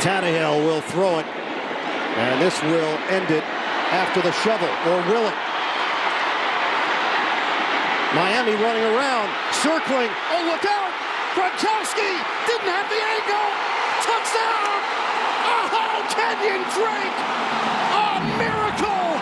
Tannehill will throw it, and this will end it after the shovel, or will it? Miami running around, circling. Oh, look out! Gronkowski didn't have the angle. Touchdown! Oh, Kenyon Drake! A miracle!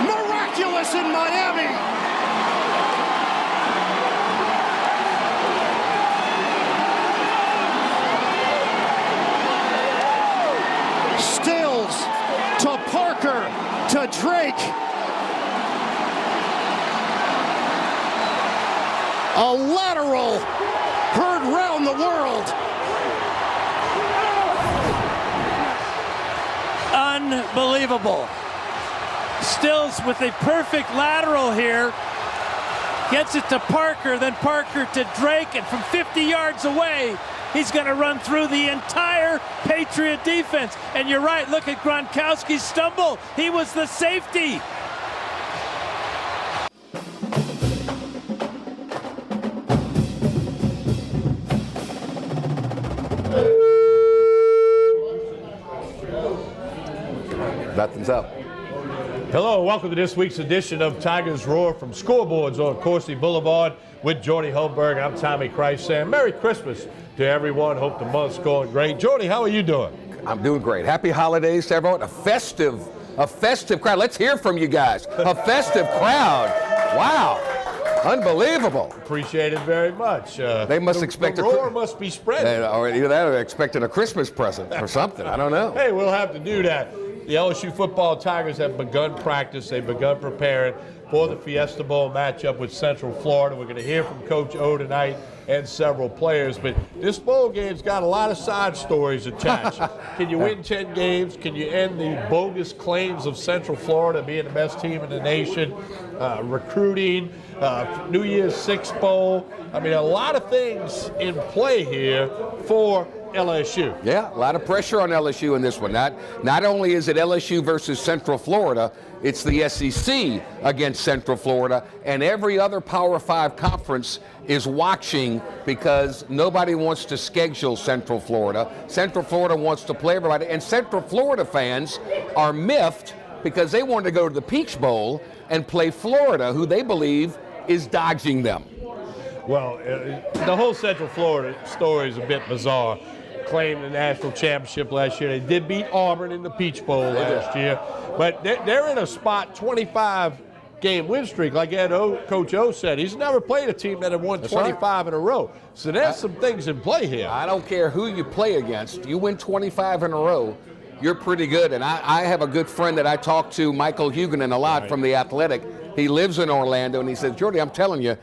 Miraculous in Miami! Stills to Parker to Drake. A lateral heard round the world. Unbelievable. Stills with a perfect lateral here. Gets it to Parker, then Parker to Drake, and from 50 yards away, he's going to run through the entire Patriot defense. And you're right, look at Gronkowski's stumble. He was the safety. Nothing's up. Hello, welcome to this week's edition of Tigers Roar from Scoreboards on Coursey Boulevard with Jordy Holmberg. I'm Tommy Christ saying Merry Christmas to everyone. Hope the month's going great. Jordy, how are you doing? I'm doing great. Happy holidays to everyone. A festive crowd. Let's hear from you guys. A festive crowd. Wow. Unbelievable. Appreciate it very much. They must expect the roar must be spreading. Or either that or they're expecting a Christmas present or something. I don't know. Hey, we'll have to do that. The LSU football Tigers have begun practice. They've begun preparing for the Fiesta Bowl matchup with Central Florida. We're going to hear from Coach O tonight and several players. But this bowl game's got a lot of side stories attached. Can you win 10 games? Can you end the bogus claims of Central Florida being the best team in the nation? Recruiting, New Year's Six Bowl. I mean, a lot of things in play here for LSU. Yeah, a lot of pressure on LSU in this one. Not only is it LSU versus Central Florida, it's the SEC against Central Florida, and every other Power 5 conference is watching because nobody wants to schedule Central Florida. Central Florida wants to play everybody, and Central Florida fans are miffed because they want to go to the Peach Bowl and play Florida, who they believe is dodging them. Well, the whole Central Florida story is a bit bizarre. Claimed the national championship last year. They did beat Auburn in the Peach Bowl last year. But they're in a spot 25-game win streak. Like Coach O said, he's never played a team that had won 25 in a row. So there's some things in play here. I don't care who you play against. You win 25 in a row, you're pretty good. And I have a good friend that I talk to, Michael Huguenin, a lot from The Athletic. He lives in Orlando, and he says, Jordy, I'm telling you,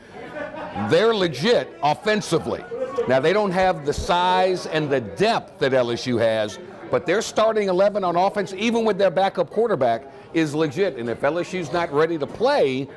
they're legit offensively. Now, they don't have the size and the depth that LSU has, but their starting 11 on offense, even with their backup quarterback, is legit. And if LSU's not ready to play,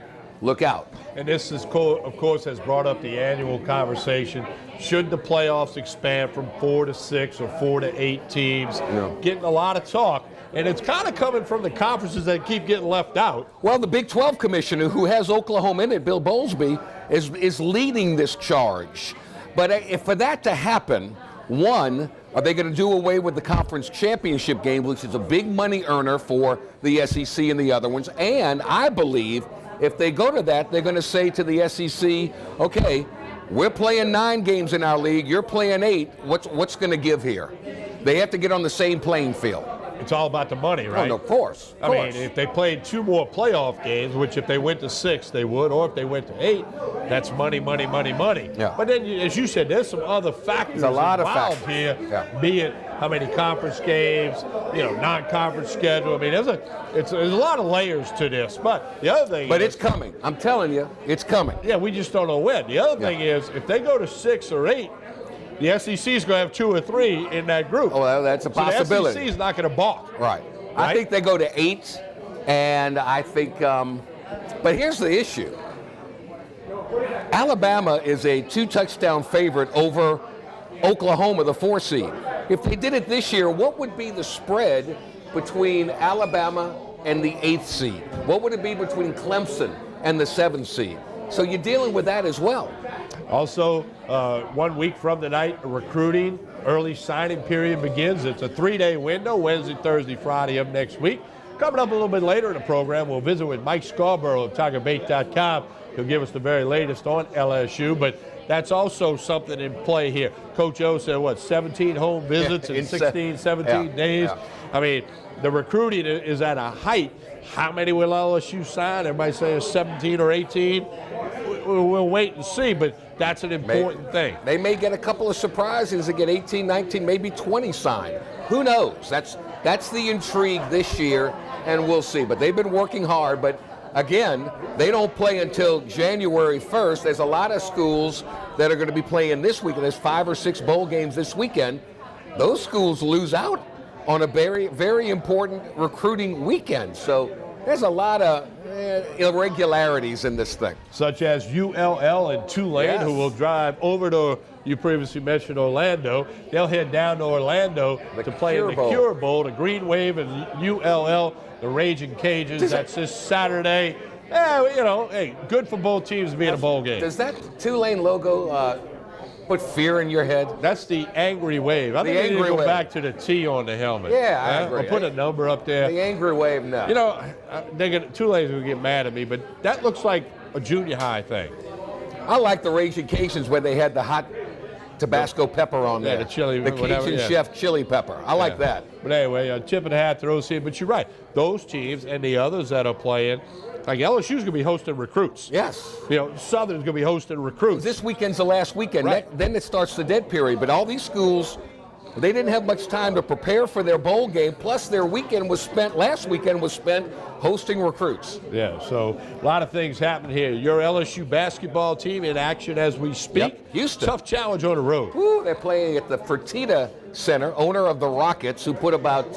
look out. And this, of course, has brought up the annual conversation. Should the playoffs expand from 4 to 6 or 4 to 8 teams? Yeah. Getting a lot of talk. And it's kind of coming from the conferences that keep getting left out. Well, the Big 12 commissioner, who has Oklahoma in it, Bill Bowlesby, is leading this charge. But if for that to happen, one, are they going to do away with the conference championship game, which is a big money earner for the SEC and the other ones? And I believe if they go to that, they're going to say to the SEC, okay, we're playing 9 games in our league, you're playing 8, what's going to give here? They have to get on the same playing field. It's all about the money, right? Oh, no, of course. I mean, if they played 2 more playoff games, which if they went to 6, they would, or if they went to 8, that's money, money, money, money. Yeah. But then, as you said, there's some other factors involved here, be it how many conference games, non-conference schedule. I mean, there's a lot of layers to this. But the other thing it's coming. I'm telling you, it's coming. Yeah, we just don't know when. The other thing is, if they go to 6 or 8, the SEC is going to have 2 or 3 in that group. Oh, well, that's a possibility. The SEC is not going to balk. Right. I think they go to 8, and I think, but here's the issue. Alabama is a 2-touchdown favorite over Oklahoma, the 4 seed. If they did it this year, what would be the spread between Alabama and the 8th seed? What would it be between Clemson and the 7th seed. So you're dealing with that as well. Also, 1 week from tonight, recruiting early signing period begins. It's a 3-day window, Wednesday, Thursday, Friday of next week. Coming up a little bit later in the program, we'll visit with Mike Scarborough of TigerBait.com. He'll give us the very latest on LSU, but that's also something in play here. Coach O said, 17 home visits in 16, 17 days? Yeah. I mean, the recruiting is at a height. How many will LSU sign? Everybody says 17 or 18. We'll wait and see, but that's an important thing. They may get a couple of surprises and get 18, 19, maybe 20 signed. Who knows? That's the intrigue this year, and we'll see. But they've been working hard, but again, they don't play until January 1st. There's a lot of schools that are going to be playing this weekend. There's 5 or 6 bowl games this weekend. Those schools lose out on a very, very important recruiting weekend. So there's a lot of irregularities in this thing. Such as ULL and Tulane, who will drive over to, you previously mentioned Orlando. They'll head down to Orlando to play in the Cure Bowl, the Green Wave and ULL, the Raging Cajuns. That's this Saturday. Hey, good for both teams to be in a bowl game. Does that Tulane logo put fear in your head? That's the Angry Wave. I think they need to go back to the T on the helmet. Yeah, I agree. Or put a number up there. The Angry Wave, no. Tulane's going to get mad at me, but that looks like a junior high thing. I like the Raging Cajuns where they had the hot Tabasco pepper on there. The chili, the Cajun chef chili pepper. I like that. But anyway, tip of the hat to those teams. But you're right. Those teams and the others that are playing, like LSU's going to be hosting recruits. Yes. Southern's going to be hosting recruits. This weekend's the last weekend. Right. Then it starts the dead period. But all these schools, they didn't have much time to prepare for their bowl game. Plus, their last weekend was spent hosting recruits. Yeah, so a lot of things happening here. Your LSU basketball team in action as we speak. Yep. Houston. Tough challenge on the road. Woo, they're playing at the Fertitta Center, owner of the Rockets, who put about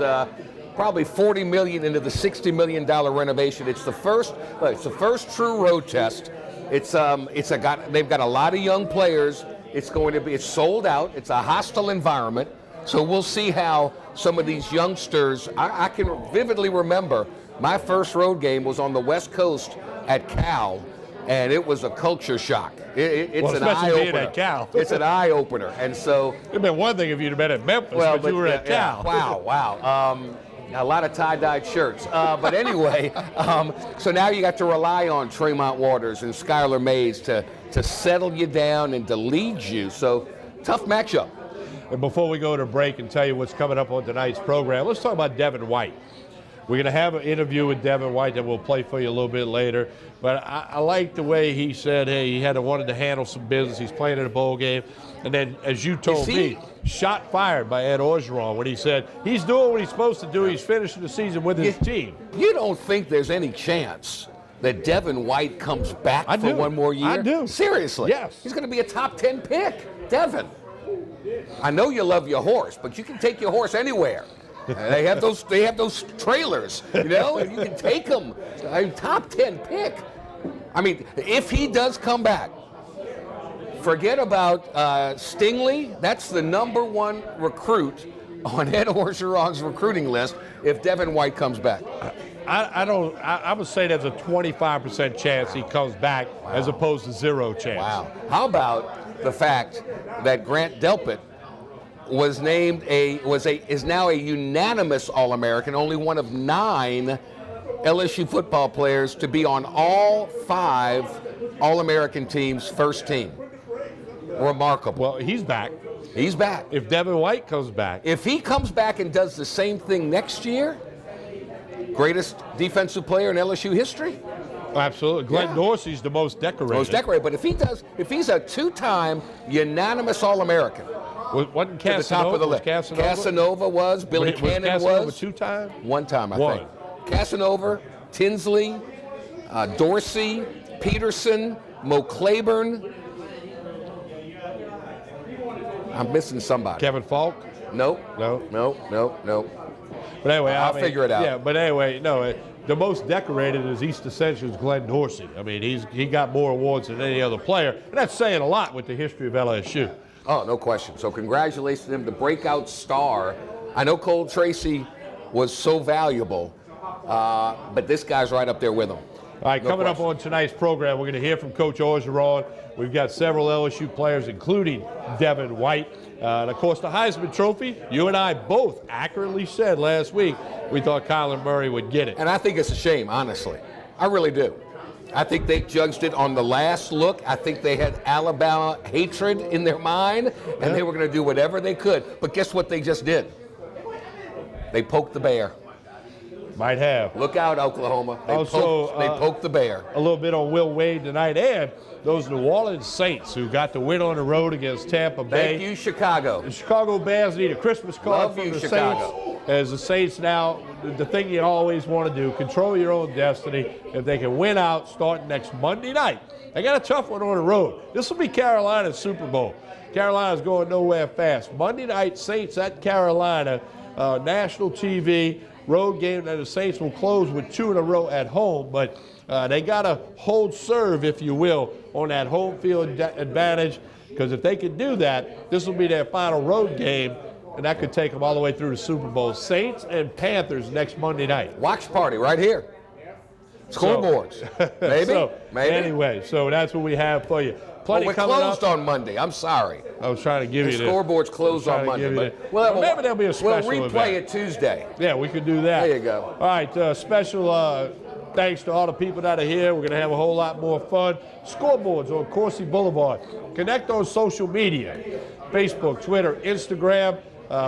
probably $40 million into the $60 million renovation. It's the first true road test. They've got a lot of young players. It's sold out. It's a hostile environment. So we'll see how some of these youngsters. I can vividly remember my first road game was on the West Coast at Cal, and it was a culture shock. It's an eye opener. At Cal. It's an eye opener, and so it'd been one thing if you'd have been at Memphis, but you were at Cal. Wow. A lot of tie-dyed shirts. But anyway, so now you got to rely on Tremont Waters and Skylar Mays to settle you down and to lead you. So tough matchup. And before we go to break and tell you what's coming up on tonight's program, let's talk about Devin White. We're going to have an interview with Devin White that we'll play for you a little bit later. But I like the way he said, hey, he wanted to handle some business. He's playing in a bowl game. And then, as you told me, shot fired by Ed Orgeron when he said he's doing what he's supposed to do. He's finishing the season with his team. You don't think there's any chance that Devin White comes back for one more year? I do. Seriously? Yes. He's going to be a top 10 pick. Devin. I know you love your horse, but you can take your horse anywhere. They have those trailers, and you can take them. Top 10 pick. I mean, if he does come back, forget about Stingley. That's the number one recruit on Ed Orgeron's recruiting list if Devin White comes back. I would say there's a 25% chance he comes back as opposed to 0 chance. Wow. How about the fact that Grant Delpit is now a unanimous All-American, only one of 9 LSU football players to be on all 5 All-American teams' first team. Remarkable. Well, he's back. He's back. If Devin White comes back. If he comes back and does the same thing next year, greatest defensive player in LSU history? Absolutely. Glenn Dorsey's the most decorated. But if he's a 2-time unanimous All-American. Wasn't Casanova? To the top of the list. Casanova was. Billy Cannon was. 2-time? 1 time, I think. Casanova, Tinsley, Dorsey, Peterson, Mo Claiborne. I'm missing somebody. Kevin Falk? Nope. No. But anyway, I'll figure it out. Yeah, but anyway, no. The most decorated is East Ascension's Glenn Dorsey. I mean, he got more awards than any other player, and that's saying a lot with the history of LSU. Oh, no question. So congratulations to him, the breakout star. I know Cole Tracy was so valuable, but this guy's right up there with him. All right, coming up on tonight's program, we're going to hear from Coach Orgeron. We've got several LSU players, including Devin White. And, of course, the Heisman Trophy, you and I both accurately said last week we thought Kyler Murray would get it. And I think it's a shame, honestly. I really do. I think they judged it on the last look. I think they had Alabama hatred in their mind, and they were going to do whatever they could. But guess what they just did? They poked the bear. Might have. Look out, Oklahoma. They poked the bear. A little bit on Will Wade tonight, and those New Orleans Saints who got the win on the road against Tampa Bay. Thank you, Chicago. The Chicago Bears need a Christmas card from the Chicago. Saints. As the Saints now, the thing you always want to do, control your own destiny. If they can win out starting next Monday night, they got a tough one on the road. This will be Carolina's Super Bowl. Carolina's going nowhere fast. Monday night, Saints at Carolina, national TV. Road game that the Saints will close with 2 in a row at home, but they got to hold serve, if you will, on that home field advantage, because if they can do that, this will be their final road game, and that could take them all the way through the Super Bowl. Saints and Panthers next Monday night. Watch party right here. Scoreboards. Maybe. Anyway, so that's what we have for you. Plenty we're closed on Monday. I'm sorry. I was trying to give you the scoreboard's closed on Monday. But maybe there'll be a special We'll replay event. it Tuesday. Yeah, we could do that. There you go. All right, special thanks to all the people that are here. We're going to have a whole lot more fun. Scoreboards on Coursey Boulevard. Connect on social media, Facebook, Twitter, Instagram.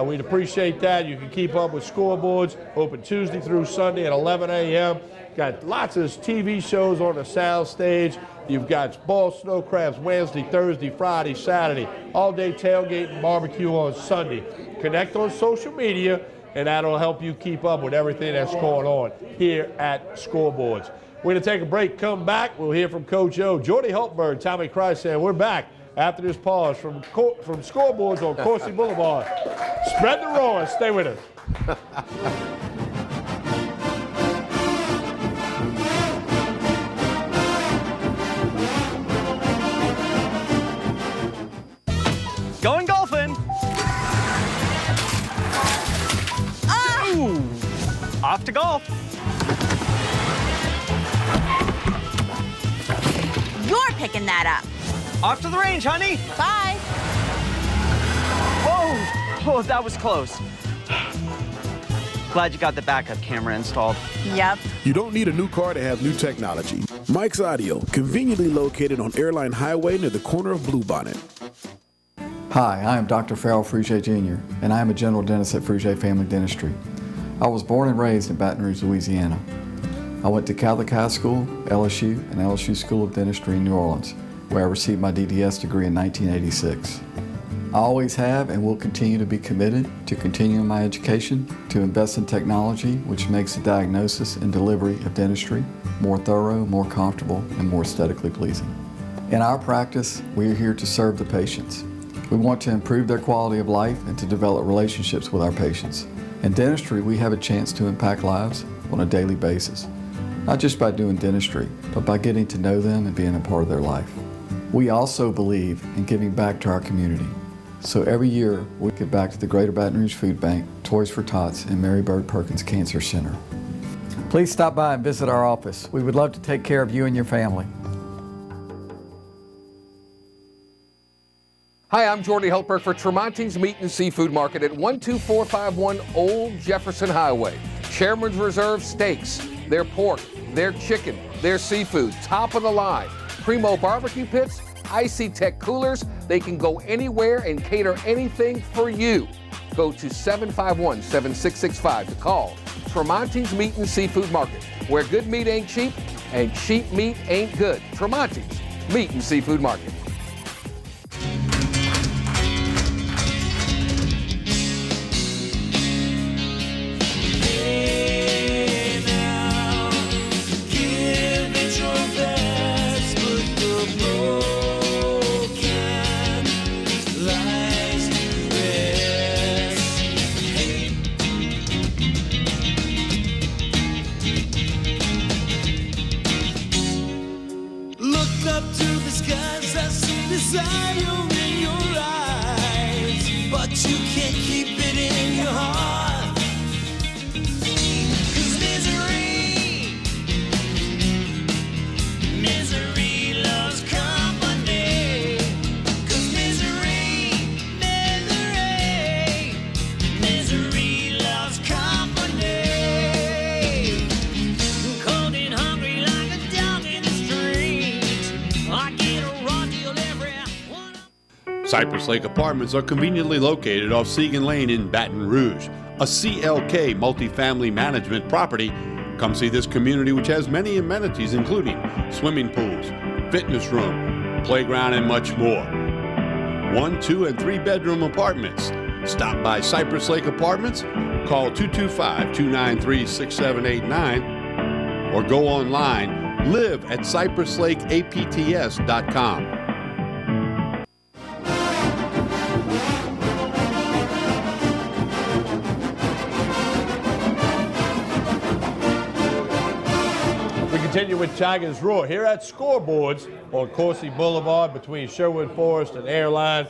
We'd appreciate that. You can keep up with Scoreboards, open Tuesday through Sunday at 11 a.m. Got lots of TV shows on the sound stage. You've got ball snow crabs Wednesday, Thursday, Friday, Saturday. All-day tailgate and barbecue on Sunday. Connect on social media, and that'll help you keep up with everything that's going on here at Scoreboards. We're going to take a break. Come back. We'll hear from Coach O. Jordy Hultberg, Tommy Christ, and we're back after this pause from Scoreboards on Coursey Boulevard. Spread the roar. Stay with us. Going golfing. Ooh. Off to golf. You're picking that up. Off to the range, honey. Bye. Whoa. Oh, that was close. Glad you got the backup camera installed. Yep. You don't need a new car to have new technology. Mike's Audio, conveniently located on Airline Highway near the corner of Bluebonnet. Hi, I am Dr. Farrell Frugier Jr., and I am a general dentist at Frugier Family Dentistry. I was born and raised in Baton Rouge, Louisiana. I went to Catholic High School, LSU, and LSU School of Dentistry in New Orleans, where I received my DDS degree in 1986. I always have and will continue to be committed to continuing my education, to invest in technology which makes the diagnosis and delivery of dentistry more thorough, more comfortable, and more aesthetically pleasing. In our practice, we are here to serve the patients. We want to improve their quality of life and to develop relationships with our patients. In dentistry, we have a chance to impact lives on a daily basis, not just by doing dentistry, but by getting to know them and being a part of their life. We also believe in giving back to our community. So every year, we give back to the Greater Baton Rouge Food Bank, Toys for Tots, and Mary Bird Perkins Cancer Center. Please stop by and visit our office. We would love to take care of you and your family. Hi, I'm Jordy Hultberg for Tremonti's Meat and Seafood Market at 12451 Old Jefferson Highway. Chairman's Reserve steaks, their pork, their chicken, their seafood, top of the line. Primo barbecue pits, Icy Tech coolers. They can go anywhere and cater anything for you. Go to 751-7665 to call Tremonti's Meat and Seafood Market, where good meat ain't cheap and cheap meat ain't good. Tremonti's Meat and Seafood Market. Cypress Lake Apartments are conveniently located off Segan Lane in Baton Rouge, a CLK multifamily management property. Come see this community, which has many amenities including swimming pools, fitness room, playground, and much more. 1, 2, and 3 bedroom apartments. Stop by Cypress Lake Apartments, call 225-293-6789, or go online, live at cypresslakeapts.com. Continue with Tigers Roar here at Scoreboards on Coursey Boulevard between Sherwood Forest and Airline.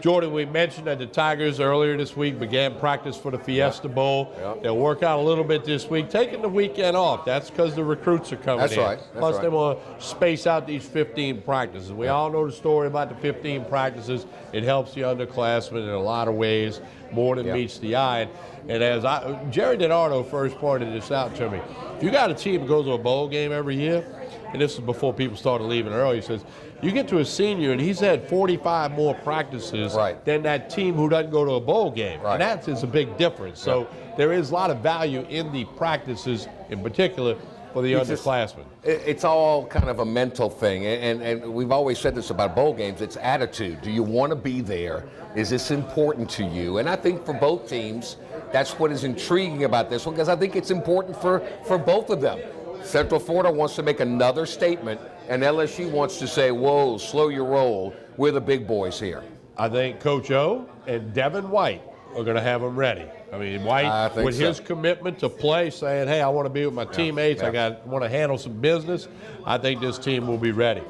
Jordan, we mentioned that the Tigers earlier this week began practice for the Fiesta Bowl. Yep. They'll work out a little bit this week, taking the weekend off. That's because the recruits are coming in. That's right. Plus, they want to space out these 15 practices. We all know the story about the 15 practices. It helps the underclassmen in a lot of ways, more than meets the eye. And as Jerry DiNardo first pointed this out to me, if you got a team that goes to a bowl game every year, and this is before people started leaving early, he says, you get to a senior and he's had 45 more practices than that team who doesn't go to a bowl game. And that is a big difference. So there is a lot of value in the practices in particular for the underclassmen. It's all kind of a mental thing. And we've always said this about bowl games. It's attitude. Do you want to be there? Is this important to you? And I think for both teams, that's what is intriguing about this one, because I think it's important for both of them. Central Florida wants to make another statement, and LSU wants to say, whoa, slow your roll. We're the big boys here. I think Coach O and Devin White are going to have them ready. I mean, White, with his commitment to play, saying, hey, I want to be with my teammates. I want to handle some business. I think this team will be ready.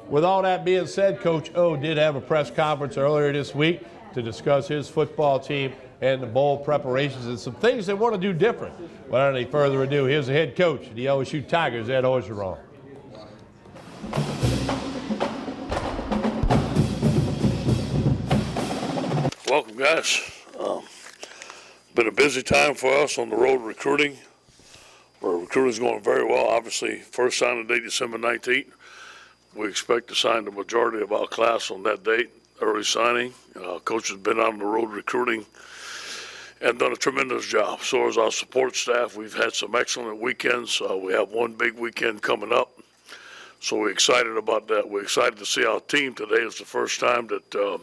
With all that being said, Coach O did have a press conference earlier this week to discuss his football team and the bowl preparations and some things they want to do different. Without any further ado, here's the head coach of the LSU Tigers, Ed Orgeron. Welcome, guys. Been a busy time for us on the road recruiting. Our recruiting's going very well. Obviously, first signing date December 19th. We expect to sign the majority of our class on that date, early signing. Coach has been on the road recruiting and done a tremendous job. So has our support staff. We've had some excellent weekends. We have one big weekend coming up. So we're excited about that. We're excited to see our team today. It's the first time that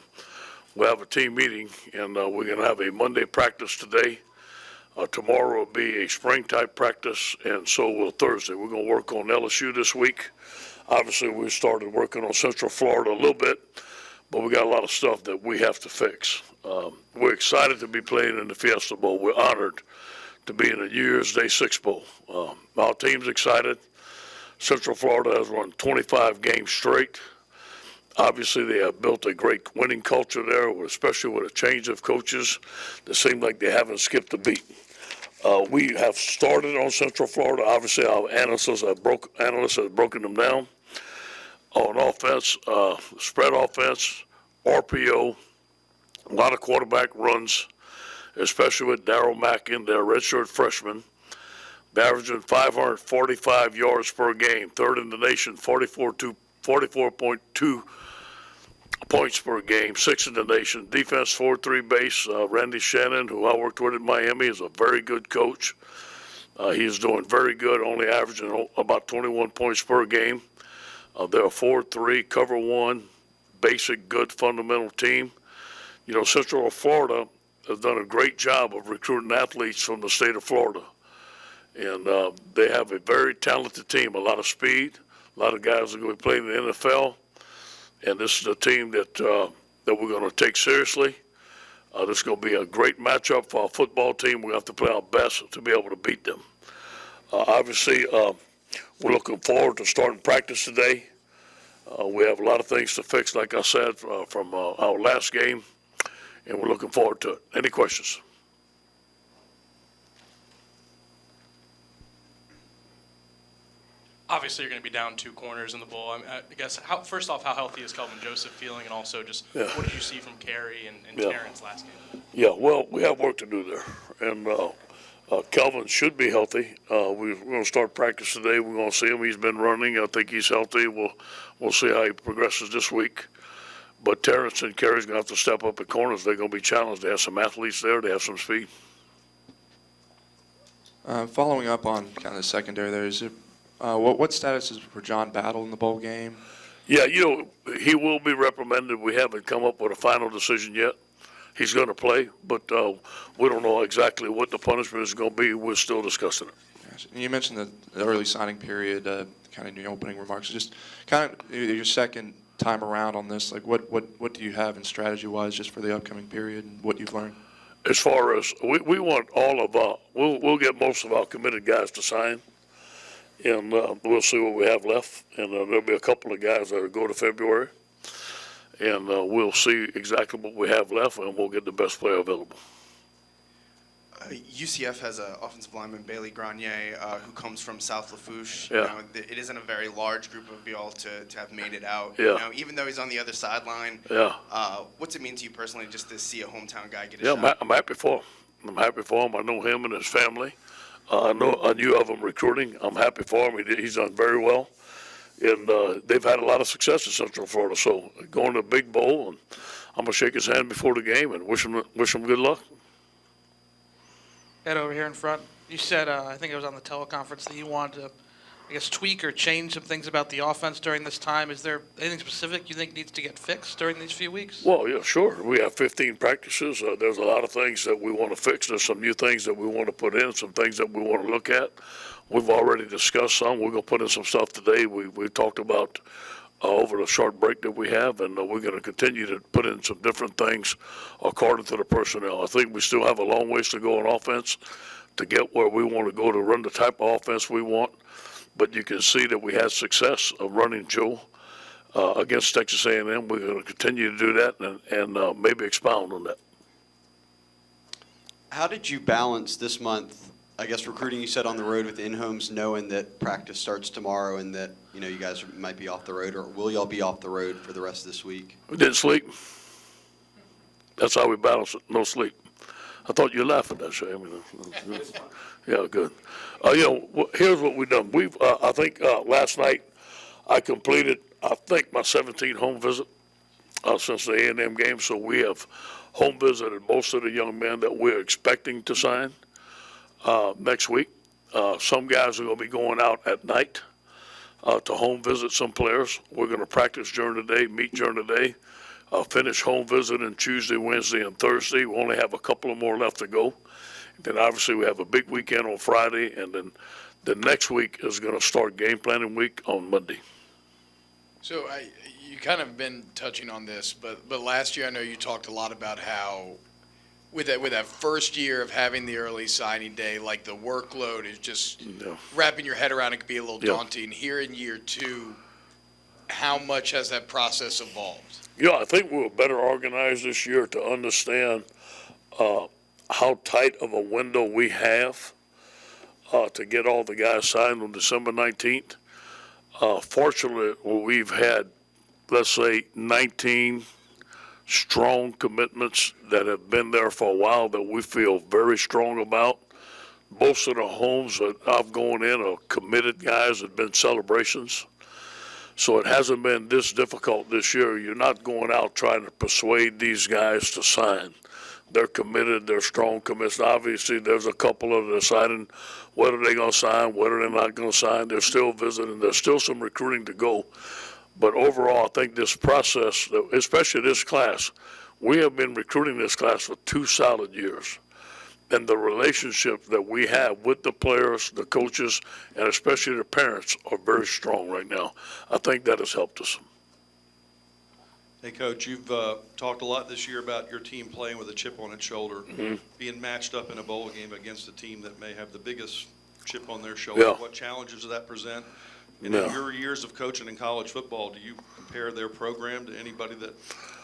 we'll have a team meeting, and we're going to have a Monday practice today. Tomorrow will be a spring-type practice, and so will Thursday. We're going to work on LSU this week. Obviously, we started working on Central Florida a little bit, but we got a lot of stuff that we have to fix. We're excited to be playing in the Fiesta Bowl. We're honored to be in the New Year's Day 6 Bowl. Our team's excited. Central Florida has run 25 games straight. Obviously, they have built a great winning culture there, especially with a change of coaches. They seem like they haven't skipped a beat. We have started on Central Florida. Obviously, our analysts have broken them down. On offense, spread offense, RPO, a lot of quarterback runs, especially with Darryl Mack in there, redshirt freshman. They're averaging 545 yards per game, third in the nation, 44.2 points per game, sixth in the nation. Defense 4-3 base. Randy Shannon, who I worked with in Miami, is a very good coach. He's doing very good, only averaging about 21 points per game. They're a 4-3, cover one, basic, good, fundamental team. You know, Central Florida has done a great job of recruiting athletes from the state of Florida. And they have a very talented team, a lot of speed, a lot of guys are going to be playing in the NFL. And this is a team that we're going to take seriously. This is going to be a great matchup for our football team. We have to play our best to be able to beat them. Obviously, we're looking forward to starting practice today. We have a lot of things to fix, like I said, from our last game, and we're looking forward to it. Any questions? Obviously, you're going to be down 2 corners in the bowl. I guess, first off, how healthy is Kelvin Joseph feeling? And also just what did you see from Carey and Terrence last game? Yeah, well, we have work to do there. And Kelvin should be healthy. We're going to start practice today. We're going to see him. He's been running. I think he's healthy. We'll see how he progresses this week. But Terrence and Kerry's going to have to step up at corners. They're going to be challenged. They have some athletes there. They have some speed. Following up on kind of the secondary there, is it, what status is for John Battle in the bowl game? Yeah, he will be reprimanded. We haven't come up with a final decision yet. He's going to play, but we don't know exactly what the punishment is going to be. We're still discussing it. You mentioned the early signing period, kind of in your opening remarks. Just kind of your second time around on this, like what do you have in strategy-wise just for the upcoming period and what you've learned? As far as we want all of we'll get most of our committed guys to sign, and we'll see what we have left. And there'll be a couple of guys that will go to February, and we'll see exactly what we have left, and we'll get the best player available. UCF has an offensive lineman, Bailey Grenier, who comes from South Lafourche. Yeah. It isn't a very large group of y'all to have made it out. Yeah. Even though he's on the other sideline. Yeah. What's it mean to you personally just to see a hometown guy get a Yeah, shot? I'm happy for him. I'm happy for him. I know him and his family. I knew of him recruiting. I'm happy for him. He's done very well. And they've had a lot of success in Central Florida. So going to a big bowl, and I'm going to shake his hand before the game and wish him good luck. Ed, over here in front, you said, I think it was on the teleconference, that you wanted to, I guess, tweak or change some things about the offense during this time. Is there anything specific you think needs to get fixed during these few weeks? Well, yeah, sure. We have 15 practices. There's a lot of things that we want to fix. There's some new things that we want to put in, some things that we want to look at. We've already discussed some. We're going to put in some stuff today. We talked about over the short break that we have, and we're going to continue to put in some different things according to the personnel. I think we still have a long ways to go on offense to get where we want to go to run the type of offense we want, but you can see that we had success of running Joe against Texas A&M. We're going to continue to do that and maybe expound on that. How did you balance this month, I guess, recruiting, you said, on the road with in-homes, knowing that practice starts tomorrow and that, you guys might be off the road, or will y'all be off the road for the rest of this week? We didn't sleep. That's how we balance it, no sleep. I thought you were laughing at that, Shay. Yeah, good. Here's what we've done. I think last night I completed, my 17th home visit since the A&M game, so we have home visited most of the young men that we're expecting to sign next week. Some guys are going to be going out at night to home visit some players. We're going to practice during the day, meet during the day, finish home visiting Tuesday, Wednesday, and Thursday. We only have a couple of more left to go. Then obviously we have a big weekend on Friday, and then the next week is going to start game planning week on Monday. So you kind of been touching on this, but last year I know you talked a lot about how with that first year of having the early signing day, like the workload is just wrapping your head around it could be a little daunting. Here in year two, how much has that process evolved? I think we were better organized this year to understand how tight of a window we have to get all the guys signed on December 19th. Fortunately, we've had, let's say, 19 strong commitments that have been there for a while that we feel very strong about. Most of the homes that I've gone in are committed guys that have been celebrations. So it hasn't been this difficult this year. You're not going out trying to persuade these guys to sign. They're committed. They're strong commits. Obviously, there's a couple that are deciding whether they're going to sign, whether they're not going to sign. They're still visiting. There's still some recruiting to go. But overall, I think this process, especially this class, we have been recruiting this class for 2 solid years. And the relationship that we have with the players, the coaches, and especially the parents are very strong right now. I think that has helped us. Hey, Coach, you've talked a lot this year about your team playing with a chip on its shoulder, being matched up in a bowl game against a team that may have the biggest chip on their shoulder. Yeah. What challenges does that present? And in your years of coaching in college football, do you compare their program to anybody that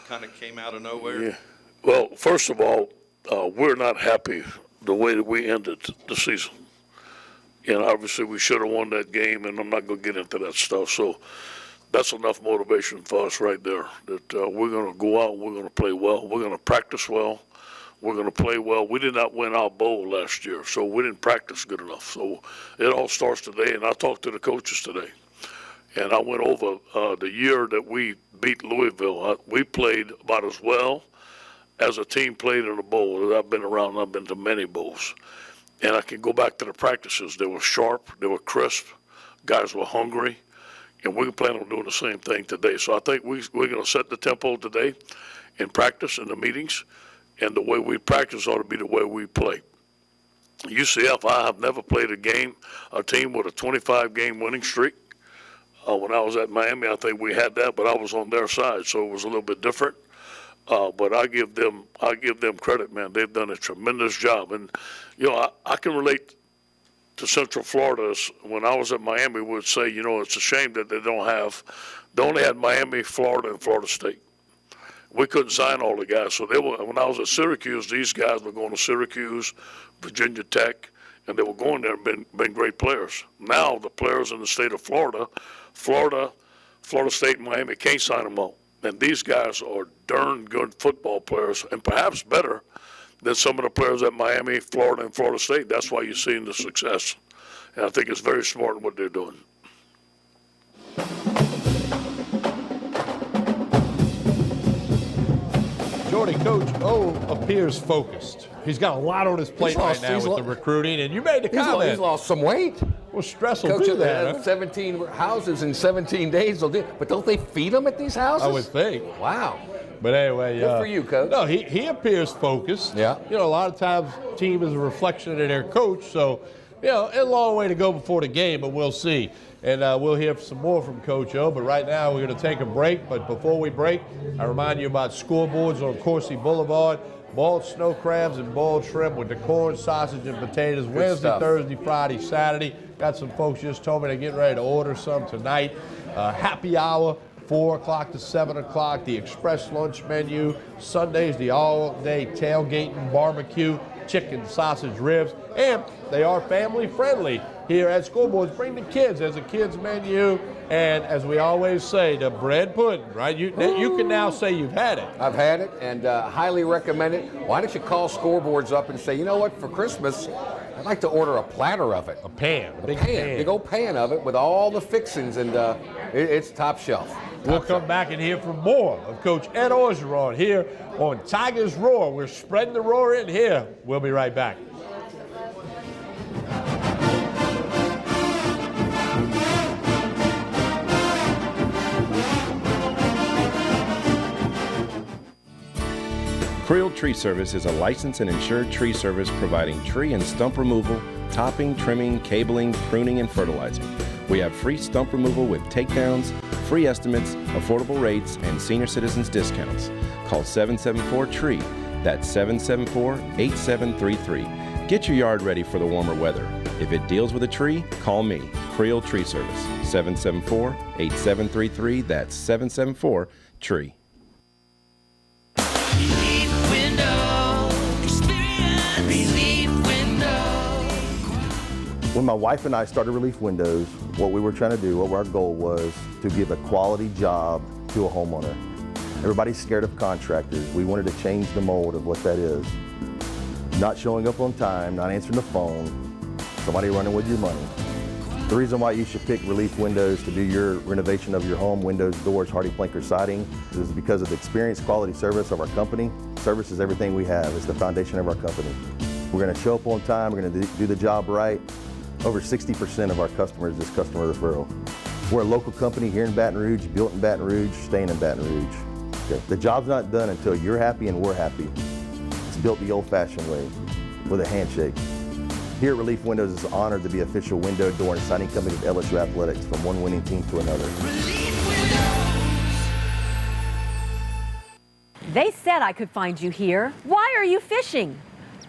kind of came out of nowhere? Yeah. Well, first of all, we're not happy the way that we ended the season. And obviously we should have won that game, and I'm not going to get into that stuff. So that's enough motivation for us right there, that we're going to go out and we're going to play well. We're going to practice well. We're going to play well. We did not win our bowl last year, so we didn't practice good enough. So it all starts today, and I talked to the coaches today. And I went over the year that we beat Louisville. We played about as well as a team played in a bowl. I've been around, I've been to many bowls. And I can go back to the practices. They were sharp, they were crisp, guys were hungry, and we plan on doing the same thing today. So I think we're going to set the tempo today in practice, in the meetings, and the way we practice ought to be the way we play. UCF, I have never played a team with a 25-game winning streak. When I was at Miami, I think we had that, but I was on their side, so it was a little bit different. But I give them credit, man. They've done a tremendous job, and I can relate to Central Florida. When I was at Miami, we would say, it's a shame that they only had Miami, Florida, and Florida State. We couldn't sign all the guys, so when I was at Syracuse, these guys were going to Syracuse, Virginia Tech, and they were going there and been great players. Now the players in the state of Florida State, and Miami can't sign them all. And these guys are darn good football players, and perhaps better than some of the players at Miami, Florida, and Florida State. That's why you're seeing the success. And I think it's very smart in what they're doing. Jordy, Coach O appears focused. He's got a lot on his plate right now with the recruiting, and you made the comment. He's lost some weight. Well, stress will Coach, do that. Huh? 17 houses in 17 days. But don't they feed them at these houses? I would think. Wow. But anyway, good for you, Coach. No, he appears focused. Yeah. A lot of times team is a reflection of their coach, so a long way to go before the game, but we'll see. And we'll hear some more from Coach O, but right now we're going to take a break. But before we break, I remind you about scoreboards on Coursey Boulevard. Boiled snow crabs and boiled shrimp with the corn, sausage, and potatoes. Good Wednesday, stuff. Thursday, Friday, Saturday. Got some folks just told me they're getting ready to order some tonight. Happy hour, 4 o'clock to 7 o'clock. The express lunch menu. Sundays, the all-day tailgating barbecue, chicken, sausage, ribs. And they are family friendly here at Scoreboards. Bring the kids. There's a kids menu. And as we always say, the bread pudding, right? You can now say you've had it. I've had it and highly recommend it. Why don't you call Scoreboards up and say, you know what, for Christmas, I'd like to order a platter of it. A pan. A big old pan of it with all the fixings, and it's top shelf. We'll come back and hear from more of Coach Ed Orgeron here on Tigers Roar. We're spreading the roar in here. We'll be right back. Creel Tree Service is a licensed and insured tree service providing tree and stump removal, topping, trimming, cabling, pruning, and fertilizing. We have free stump removal with takedowns, free estimates, affordable rates, and senior citizens discounts. Call 774-TREE. That's 774-8733. Get your yard ready for the warmer weather. If it deals with a tree, call me, Creel Tree Service, 774-8733. That's 774-TREE. When my wife and I started Relief Windows, what we were trying to do, what our goal was to give a quality job to a homeowner. Everybody's scared of contractors. We wanted to change the mold of what that is. Not showing up on time, not answering the phone, somebody running with your money. The reason why you should pick Relief Windows to do your renovation of your home, windows, doors, hardy planker siding, is because of the experience, quality service of our company. Service is everything we have. It's the foundation of our company. We're going to show up on time. We're going to do the job right. Over 60% of our customers is customer referral. We're a local company here in Baton Rouge, built in BatonRouge, staying in Baton Rouge. Okay. The job's not done until you're happy and we're happy. It's built the old-fashioned way, with a handshake. Here at Relief Windows is honored to be official window, door, and siding company of LSU Athletics, from one winning team to another. They said I could find you here. Why are you fishing?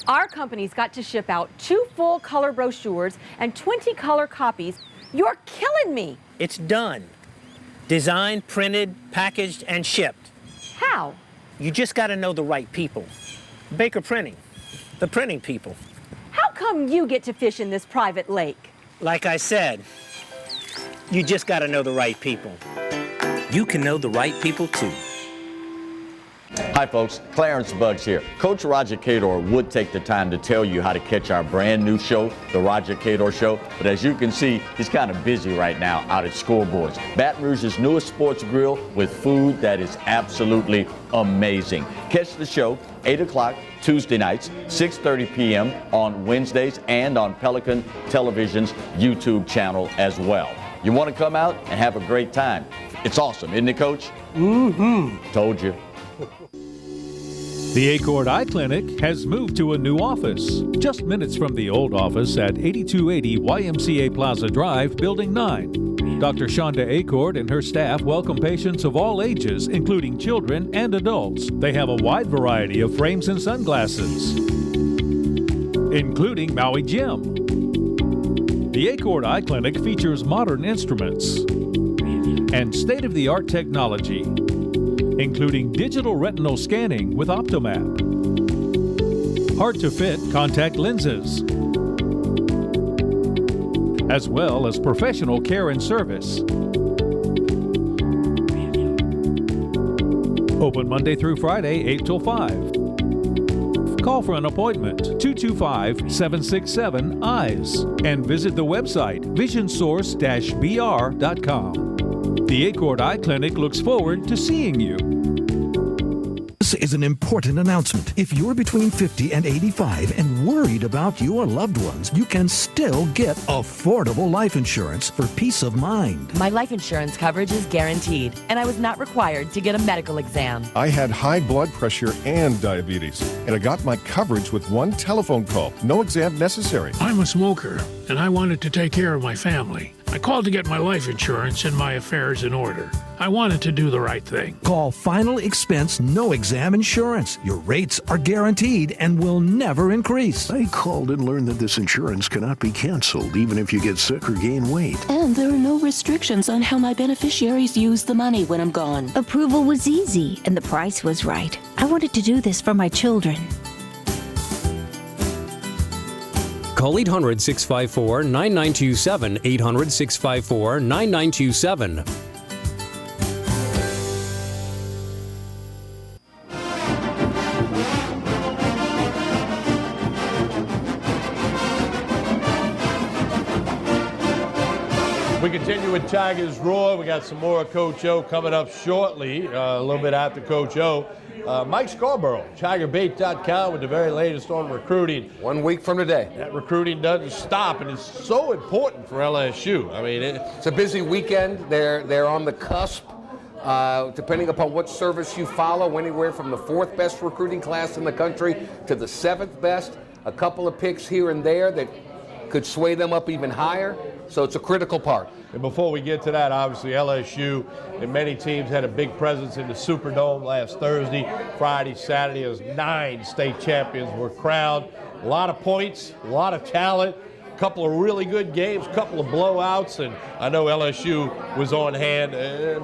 Our company's got to ship out 2 full color brochures and 20 color copies. You're killing me. It's done. Designed, printed, packaged, and shipped. How? You just got to know the right people. Baker Printing, the printing people. How come you get to fish in this private lake? Like I said, you just got to know the right people. You can know the right people too. Hi folks, Clarence Buggs here. Coach Roger Cador would take the time to tell you how to catch our brand new show, The Roger Cador Show, but as you can see, he's kind of busy right now out at Scoreboards, Baton Rouge's newest sports grill with food that is absolutely amazing. Catch the show 8 o'clock Tuesday nights, 6:30 p.m. on Wednesdays and on Pelican Television's YouTube channel as well. You want to come out and have a great time. It's awesome, isn't it, Coach? Mm-hmm. Told you. The Acord Eye Clinic has moved to a new office, just minutes from the old office at 8280 YMCA Plaza Drive, Building 9. Dr. Shonda Acord and her staff welcome patients of all ages, including children and adults. They have a wide variety of frames and sunglasses, including Maui Jim. The Acord Eye Clinic features modern instruments and state-of-the-art technology, including digital retinal scanning with Optomap, hard-to-fit contact lenses, as well as professional care and service. Open Monday through Friday, 8 till 5. Call for an appointment, 225-767-EYES, and visit the website visionsource-br.com. The Acord Eye Clinic looks forward to seeing you. This is an important announcement. If you're between 50 and 85 and worried about your loved ones, you can still get affordable life insurance for peace of mind. My life insurance coverage is guaranteed, and I was not required to get a medical exam. I had high blood pressure and diabetes, and I got my coverage with one telephone call. No exam necessary. I'm a smoker, and I wanted to take care of my family. I called to get my life insurance and my affairs in order. I wanted to do the right thing. Call Final Expense No Exam Insurance. Your rates are guaranteed and will never increase. I called and learned that this insurance cannot be canceled even if you get sick or gain weight. And there are no restrictions on how my beneficiaries use the money when I'm gone. Approval was easy and the price was right. I wanted to do this for my children. Call 800-654-9927, 800-654-9927. We continue with Tigers Roar. We got some more Coach O coming up shortly, a little bit after Coach O. Mike Scarborough, TigerBait.com with the very latest on recruiting. 1 week from today. That recruiting doesn't stop, and it's so important for LSU. I mean, it's a busy weekend. They're on the cusp. Depending upon what service you follow, anywhere from the 4th best recruiting class in the country to the 7th best. A couple of picks here and there that could sway them up even higher. So it's a critical part. And before we get to that, obviously LSU and many teams had a big presence in the Superdome last Thursday, Friday, Saturday, as 9 state champions were crowned. A lot of points, a lot of talent, a couple of really good games, a couple of blowouts, and I know LSU was on hand.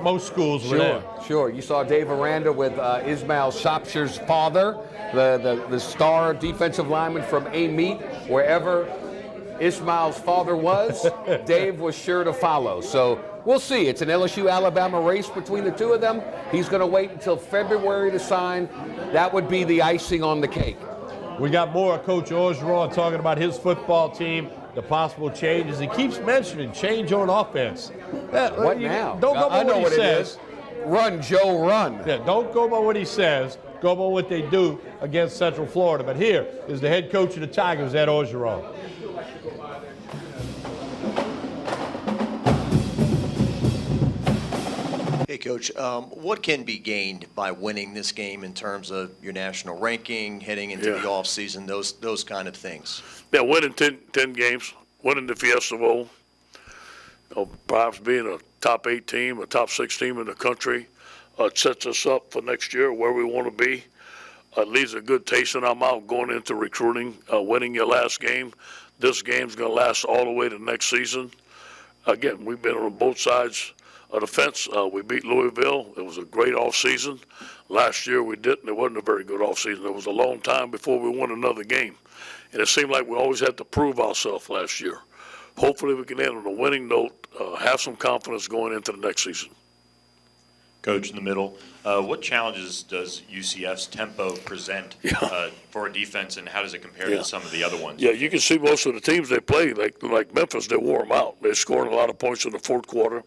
Most schools were there. Sure. You saw Dave Aranda with Ismail Shropshire's father, the star defensive lineman from Amite, wherever Ismail's father was, Dave was sure to follow. So we'll see. It's an LSU-Alabama race between the two of them. He's going to wait until February to sign. That would be the icing on the cake. We got more of Coach Orgeron talking about his football team, the possible changes. He keeps mentioning change on offense. What now? Don't go by what he says. Run, Joe, run. Yeah, don't go by what he says. Go by what they do against Central Florida. But here is the head coach of the Tigers, Ed Orgeron. Hey, Coach, what can be gained by winning this game in terms of your national ranking, heading into the offseason, those kind of things? Yeah, winning 10 games, winning the Fiesta Bowl, perhaps being a top 8 team, a top 6 team in the country, sets us up for next year where we want to be. Leaves a good taste in our mouth going into recruiting, winning your last game. This game's going to last all the way to next season. Again, we've been on both sides of the fence. We beat Louisville. It was a great offseason. Last year we didn't. It wasn't a very good offseason. It was a long time before we won another game. And it seemed like we always had to prove ourselves last year. Hopefully we can end on a winning note, have some confidence going into the next season. Coach, in the middle, what challenges does UCF's tempo present for a defense, and how does it compare to some of the other ones? Yeah, you can see most of the teams they play, like Memphis, they wore them out. They're scoring a lot of points in the fourth quarter.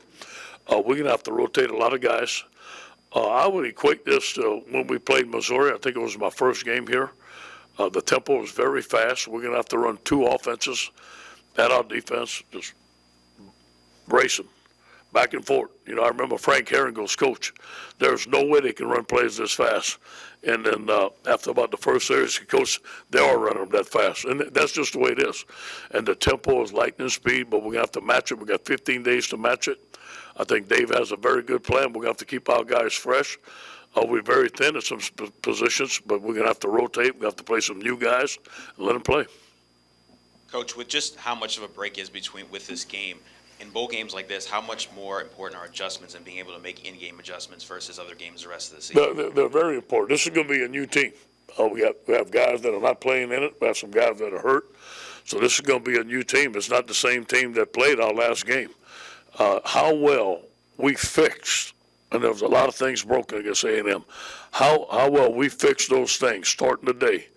We're going to have to rotate a lot of guys. I would equate this to when we played Missouri. I think it was my first game here. The tempo was very fast. We're going to have to run 2 offenses at our defense, just race them back and forth. You know, I remember Frank Herringle's coach. There's no way they can run plays this fast. And then after about the first series, coach, they are running them that fast. And that's just the way it is. And the tempo is lightning speed, but we're going to have to match it. We got 15 days to match it. I think Dave has a very good plan. We're going to have to keep our guys fresh. We're very thin at some positions, but we're going to have to rotate. We have to play some new guys and let them play. Coach, with just how much of a break is with this game, in bowl games like this, how much more important are adjustments and being able to make in-game adjustments versus other games the rest of the season? They're very important. This is going to be a new team. We have guys that are not playing in it. We have some guys that are hurt. So this is going to be a new team. It's not the same team that played our last game. How well we fixed, and there was a lot of things broken against A&M, how well we fixed those things starting today.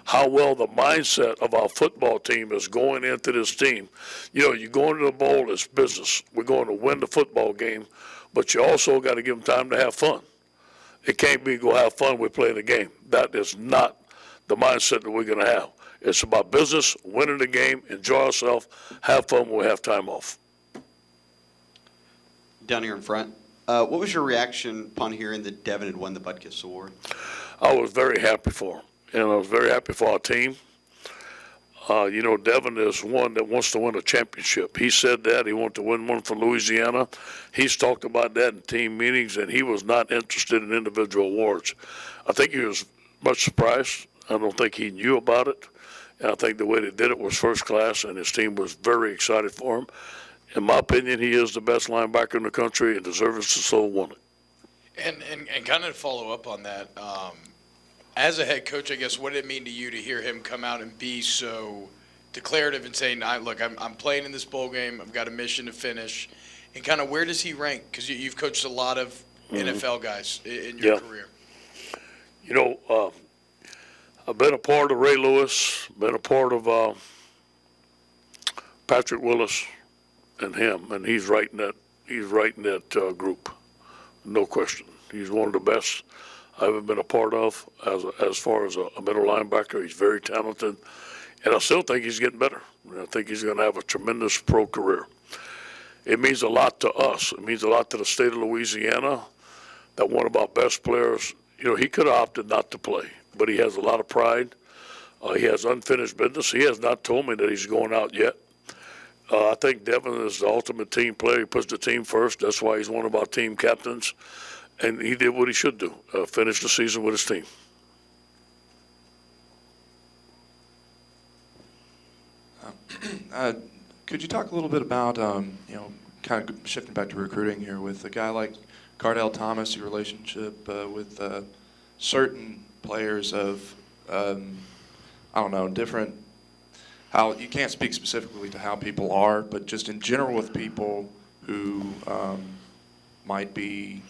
How well the mindset of our football team is going into this team. You know, you go into the bowl, it's business. We're going to win the football game, but you also got to give them time to have fun. It can't be go have fun, we're playing the game. That is not the mindset that we're going to have. It's about business, winning the game, enjoy ourselves, have fun when we have time off. Down here in front, what was your reaction upon hearing that Devin had won the Butkus Award? I was very happy for him. And I was very happy for our team. You know, Devin is one that wants to win a championship. He said that. He wanted to win one for Louisiana. He's talked about that in team meetings, and he was not interested in individual awards. I think he was much surprised. I don't think he knew about it. And I think the way they did it was first class, and his team was very excited for him. In my opinion, he is the best linebacker in the country and deserves to so won it. And kind of follow up on that, as a head coach, I guess, what did it mean to you to hear him come out and be so declarative and saying, look, I'm playing in this bowl game. I've got a mission to finish. And kind of where does he rank? Because you've coached a lot of NFL guys in your career. You know, I've been a part of Ray Lewis, been a part of Patrick Willis and him, and he's right in that group, no question. He's one of the best I've ever been a part of as far as a middle linebacker. He's very talented, and I still think he's getting better. I think he's going to have a tremendous pro career. It means a lot to us. It means a lot to the state of Louisiana that one of our best players, you know, he could have opted not to play, but he has a lot of pride. He has unfinished business. He has not told me that he's going out yet. I think Devin is the ultimate team player. He puts the team first. That's why he's one of our team captains. And he did what he should do, finish the season with his team. Could you talk a little bit about, you know, kind of shifting back to recruiting here with a guy like Cardell Thomas, your relationship with certain players of, I don't know, different, how you can't speak specifically to how people are, but just in general with people who might be,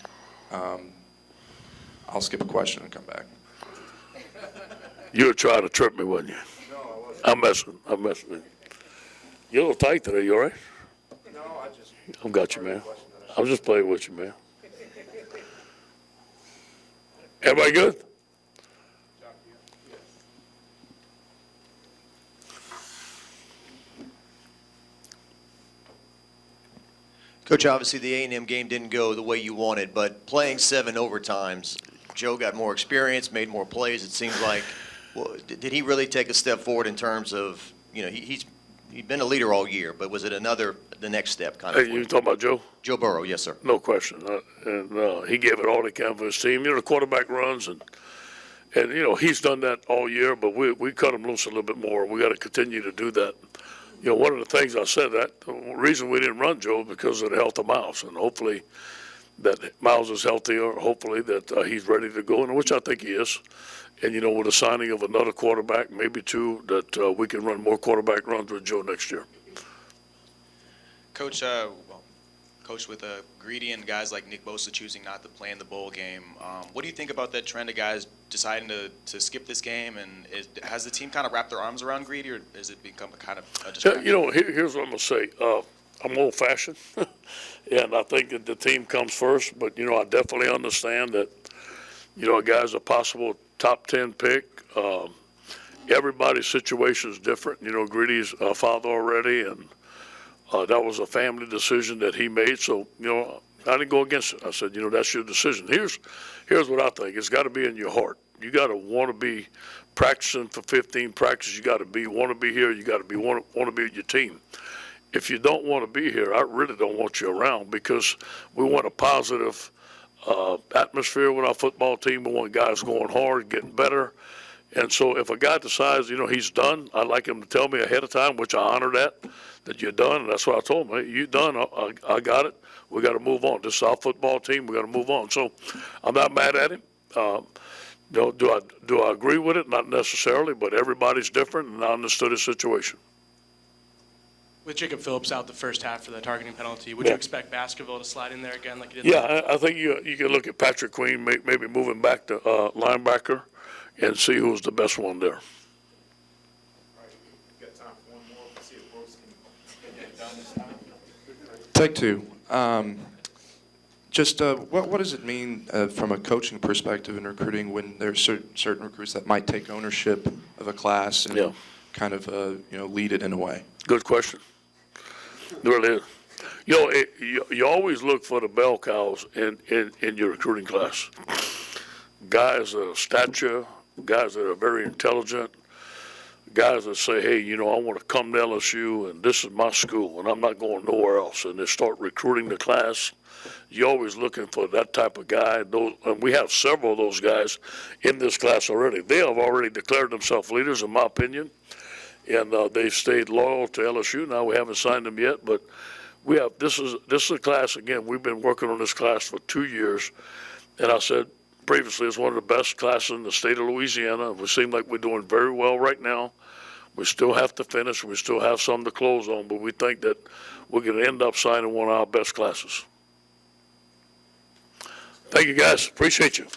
I'll skip a question and come back. You were trying to trip me, wasn't you? No, I wasn't. I'm messing. You're a little tight today. You all right? No, I just. I've got you, man. I'm just playing with you, man. Everybody good? Coach, obviously the A&M game didn't go the way you wanted, but playing 7 overtimes, Joe got more experience, made more plays. It seems like, well, did he really take a step forward in terms of, you know, he's been a leader all year, but was it the next step kind of? Hey, you talking about Joe? Joe Burrow, yes, sir. No question. And he gave it all he can for his team. You know, the quarterback runs, and you know, he's done that all year, but we cut him loose a little bit more. We got to continue to do that. You know, one of the things I said, that the reason we didn't run Joe because of the health of Miles, and hopefully that Miles is healthier, hopefully that he's ready to go, and which I think he is. And, you know, with the signing of another quarterback, maybe 2, that we can run more quarterback runs with Joe next year. Coach, Coach, with Greedy and guys like Nick Bosa choosing not to play in the bowl game, what do you think about that trend of guys deciding to skip this game? And has the team kind of wrapped their arms around Greedy, or has it become a kind of a distraction? Here's what I'm going to say. I'm old-fashioned, and I think that the team comes first. But, I definitely understand that, a guy's a possible top 10 pick. Everybody's situation is different. Greedy's a father already, and that was a family decision that he made. So, I didn't go against it. I said, that's your decision. Here's what I think. It's got to be in your heart. You got to want to be practicing for 15 practices. You got to want to be here. You got to want to be with your team. If you don't want to be here, I really don't want you around, because we want a positive atmosphere with our football team. We want guys going hard, getting better. And so if a guy decides, he's done, I'd like him to tell me ahead of time, which I honor that you're done. And that's what I told him. Hey, you done. I got it. We got to move on. This is our football team. We got to move on. So I'm not mad at him. Do I agree with it? Not necessarily, but everybody's different, and I understood his situation. With Jacob Phillips out the first half for the targeting penalty, would you expect Baskerville to slide in there again like he did? I think you can look at Patrick Queen, maybe moving back to linebacker, and see who's the best one there. Take two. What does it mean from a coaching perspective in recruiting when there's certain recruits that might take ownership of a class and kind of lead it in a way? Good question. It really is. You always look for the bell cows in your recruiting class. Guys of stature, guys that are very intelligent, guys that say, hey, I want to come to LSU, and this is my school, and I'm not going nowhere else, and they start recruiting the class. You're always looking for that type of guy. And we have several of those guys in this class already. They have already declared themselves leaders, in my opinion, and they've stayed loyal to LSU. Now we haven't signed them yet, but we have. This is a class, again, we've been working on this class for 2 years, and I said previously it's one of the best classes in the state of Louisiana. We seem like we're doing very well right now. We still have to finish. We still have some to close on, but we think that we're going to end up signing one of our best classes. Thank you, guys. Appreciate you.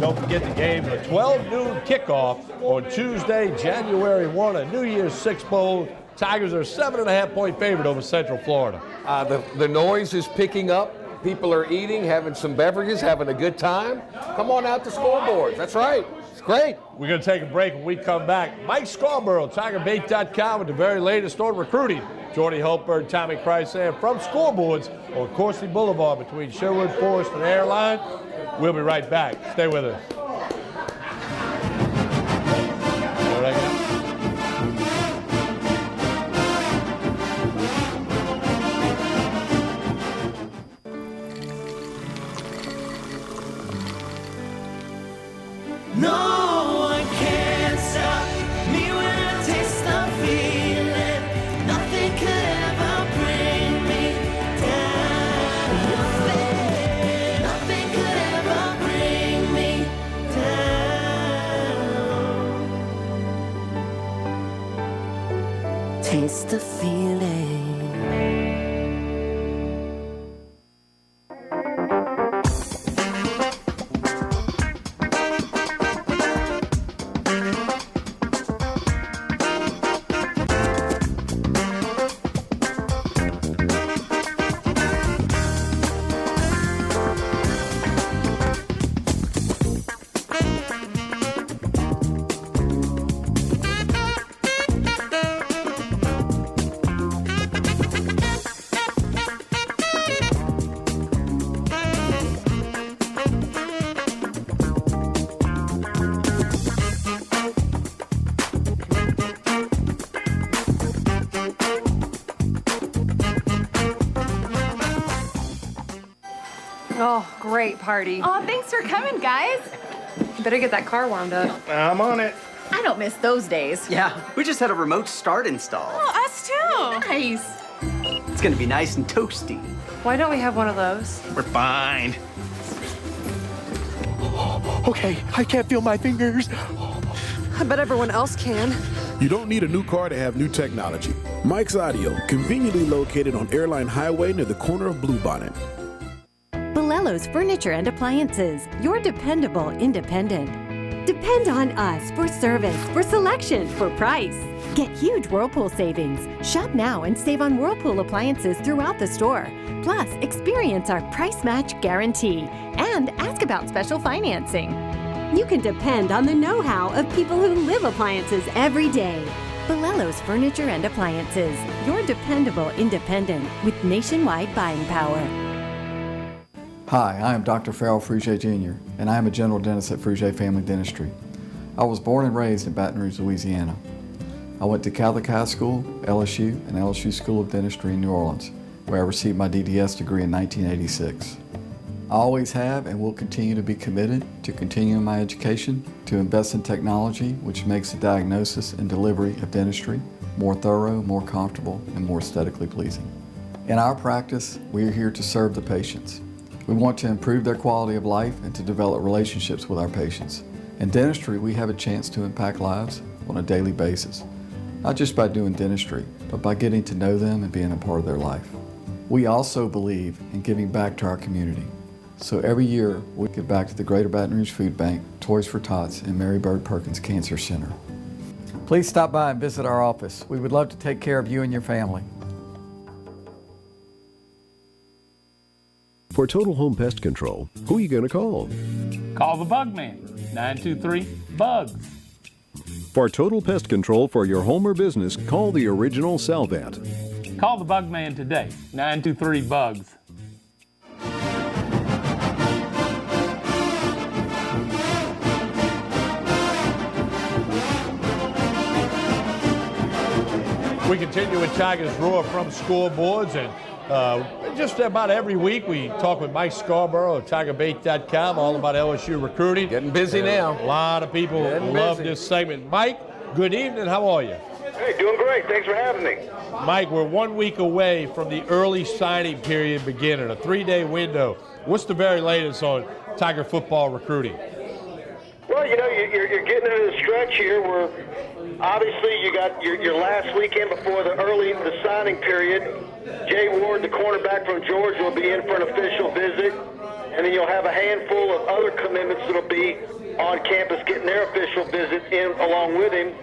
Don't forget the game, a 12 noon kickoff on Tuesday, January 1, a New Year's Six Bowl. Tigers are a 7.5-point favorite over Central Florida. The noise is picking up. People are eating, having some beverages, having a good time. Come on out to scoreboards. That's right. It's great. We're going to take a break. When we come back, Mike Scarborough, TigerBait.com, with the very latest on recruiting. Jordy Hultberg, Tommy Chrysan from Scoreboards on Coursey Boulevard between Sherwood Forest and Airline. We'll be right back. Stay with us. All right, guys. No one can stop me when I taste the feeling. Nothing could ever bring me down. Nothing could ever bring me down. Taste the feeling. Oh, great party. Oh, thanks for coming, guys. You better get that car warmed up. I'm on it. I don't miss those days. Yeah, we just had a remote start installed. Oh, us too. Nice. It's gonna be nice and toasty. Why don't we have one of those? We're fine. Okay, I can't feel my fingers. I bet everyone else can. You don't need a new car to have new technology. Mike's Audio, conveniently located on Airline Highway near the corner of Bluebonnet. Bolello's Furniture and Appliances, your dependable independent. Depend on us for service, for selection, for price. Get huge Whirlpool savings. Shop now and save on Whirlpool appliances throughout the store. Plus, experience our price match guarantee and ask about special financing. You can depend on the know-how of people who live appliances every day. Bolello's Furniture and Appliances, your dependable independent with nationwide buying power. Hi, I am Dr. Farrell Frugier Jr., and I am a general dentist at Frugier Family Dentistry. I was born and raised in Baton Rouge, Louisiana. I went to Catholic High School, LSU, and LSU School of Dentistry in New Orleans, where I received my DDS degree in 1986. I always have and will continue to be committed to continuing my education, to invest in technology which makes the diagnosis and delivery of dentistry more thorough, more comfortable, and more aesthetically pleasing. In our practice, we are here to serve the patients. We want to improve their quality of life and to develop relationships with our patients. In dentistry, we have a chance to impact lives on a daily basis, not just by doing dentistry, but by getting to know them and being a part of their life. We also believe in giving back to our community. So every year, we give back to the Greater Baton Rouge Food Bank, Toys for Tots, and Mary Bird Perkins Cancer Center. Please stop by and visit our office. We would love to take care of you and your family. For Total Home Pest Control, who are you going to call? Call the Bugman, 923-BUGS. For total pest control for your home or business, call the original Salvat. Call the Bugman today, 923-BUGS. We continue with Tigers Roar from scoreboards, and just about every week we talk with Mike Scarborough of TigerBait.com all about LSU recruiting. Getting busy now. A lot of people love this segment. Mike, good evening. How are you? Hey, doing great. Thanks for having me. Mike, we're 1 week away from the early signing period beginning, a 3-day window. What's the very latest on Tiger football recruiting? Well, you know, you're getting into the stretch here where obviously you got your last weekend before the signing period. Jay Ward, the cornerback from Georgia, will be in for an official visit, and then you'll have a handful of other commitments that'll be on campus getting their official visit in along with him.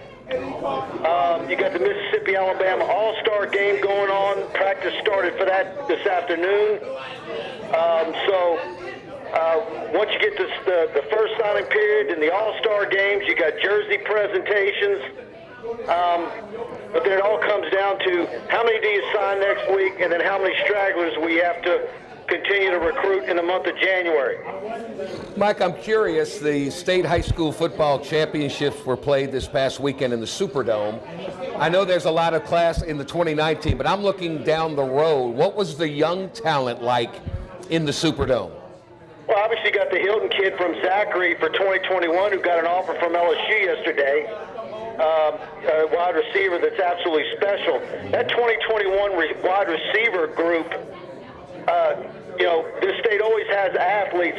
You got the Mississippi-Alabama All-Star game going on. Practice started for that this afternoon. Once you get the first signing period and the All-Star games, you got jersey presentations. But then it all comes down to how many do you sign next week, and then how many stragglers we have to continue to recruit in the month of January. Mike, I'm curious, the state high school football championships were played this past weekend in the Superdome. I know there's a lot of class in the 2019, but I'm looking down the road. What was the young talent like in the Superdome? Well, obviously you got the Hilton kid from Zachary for 2021 who got an offer from LSU yesterday. A wide receiver that's absolutely special. That 2021 wide receiver group, this state always has athletes,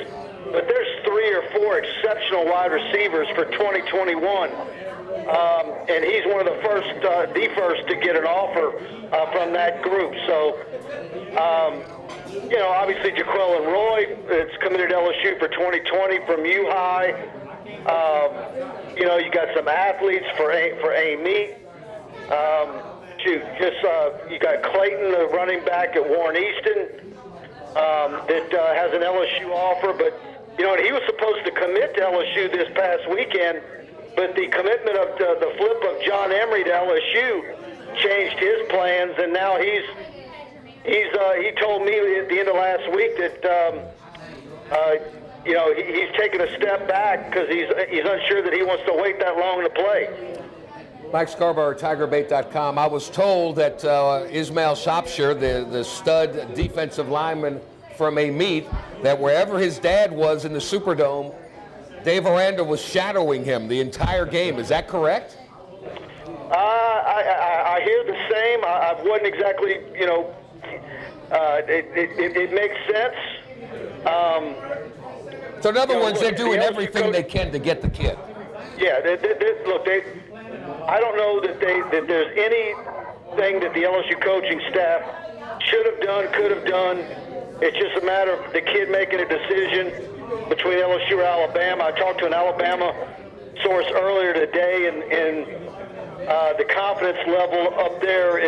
but there's 3 or 4 exceptional wide receivers for 2021. And he's one of the first to get an offer from that group. So, obviously Jaquelin Roy, it's committed to LSU for 2020 from U-High. You got some athletes for A-Meet. You got Clayton, the running back at Warren Easton, that has an LSU offer. But, he was supposed to commit to LSU this past weekend, but the commitment of the flip of John Emery to LSU changed his plans, and now he told me at the end of last week that he's taking a step back because he's unsure that he wants to wait that long to play. Mike Scarborough, TigerBait.com. I was told that Ismail Shropshire, the stud defensive lineman from A-Meet, that wherever his dad was in the Superdome, Dave Aranda was shadowing him the entire game. Is that correct? I hear the same. I wasn't exactly, it makes sense. So in other words, they're doing everything they can to get the kid. Yeah, look, I don't know that there's anything that the LSU coaching staff should have done, could have done. It's just a matter of the kid making a decision between LSU or Alabama. I talked to an Alabama source earlier today, and the confidence level up there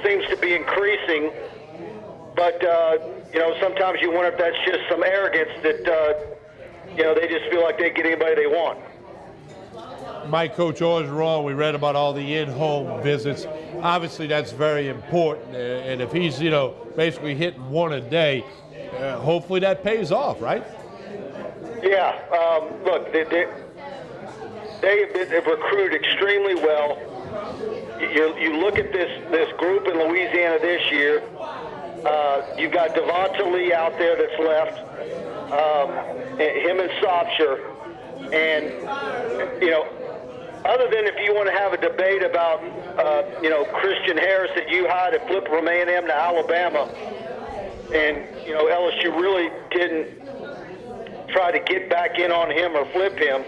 seems to be increasing. But sometimes you wonder if that's just some arrogance that they just feel like they get anybody they want. My Coach Orgeron, we read about all the in-home visits. Obviously, that's very important. And if he's, basically hitting one a day, hopefully that pays off, right? Yeah. Look, they've recruited extremely well. You look at this group in Louisiana this year. You've got Devonta Lee out there that's left, him and Sopsher. And, other than if you want to have a debate about, Christian Harris at U-High to flip from A&M to Alabama, and, LSU really didn't try to get back in on him or flip him,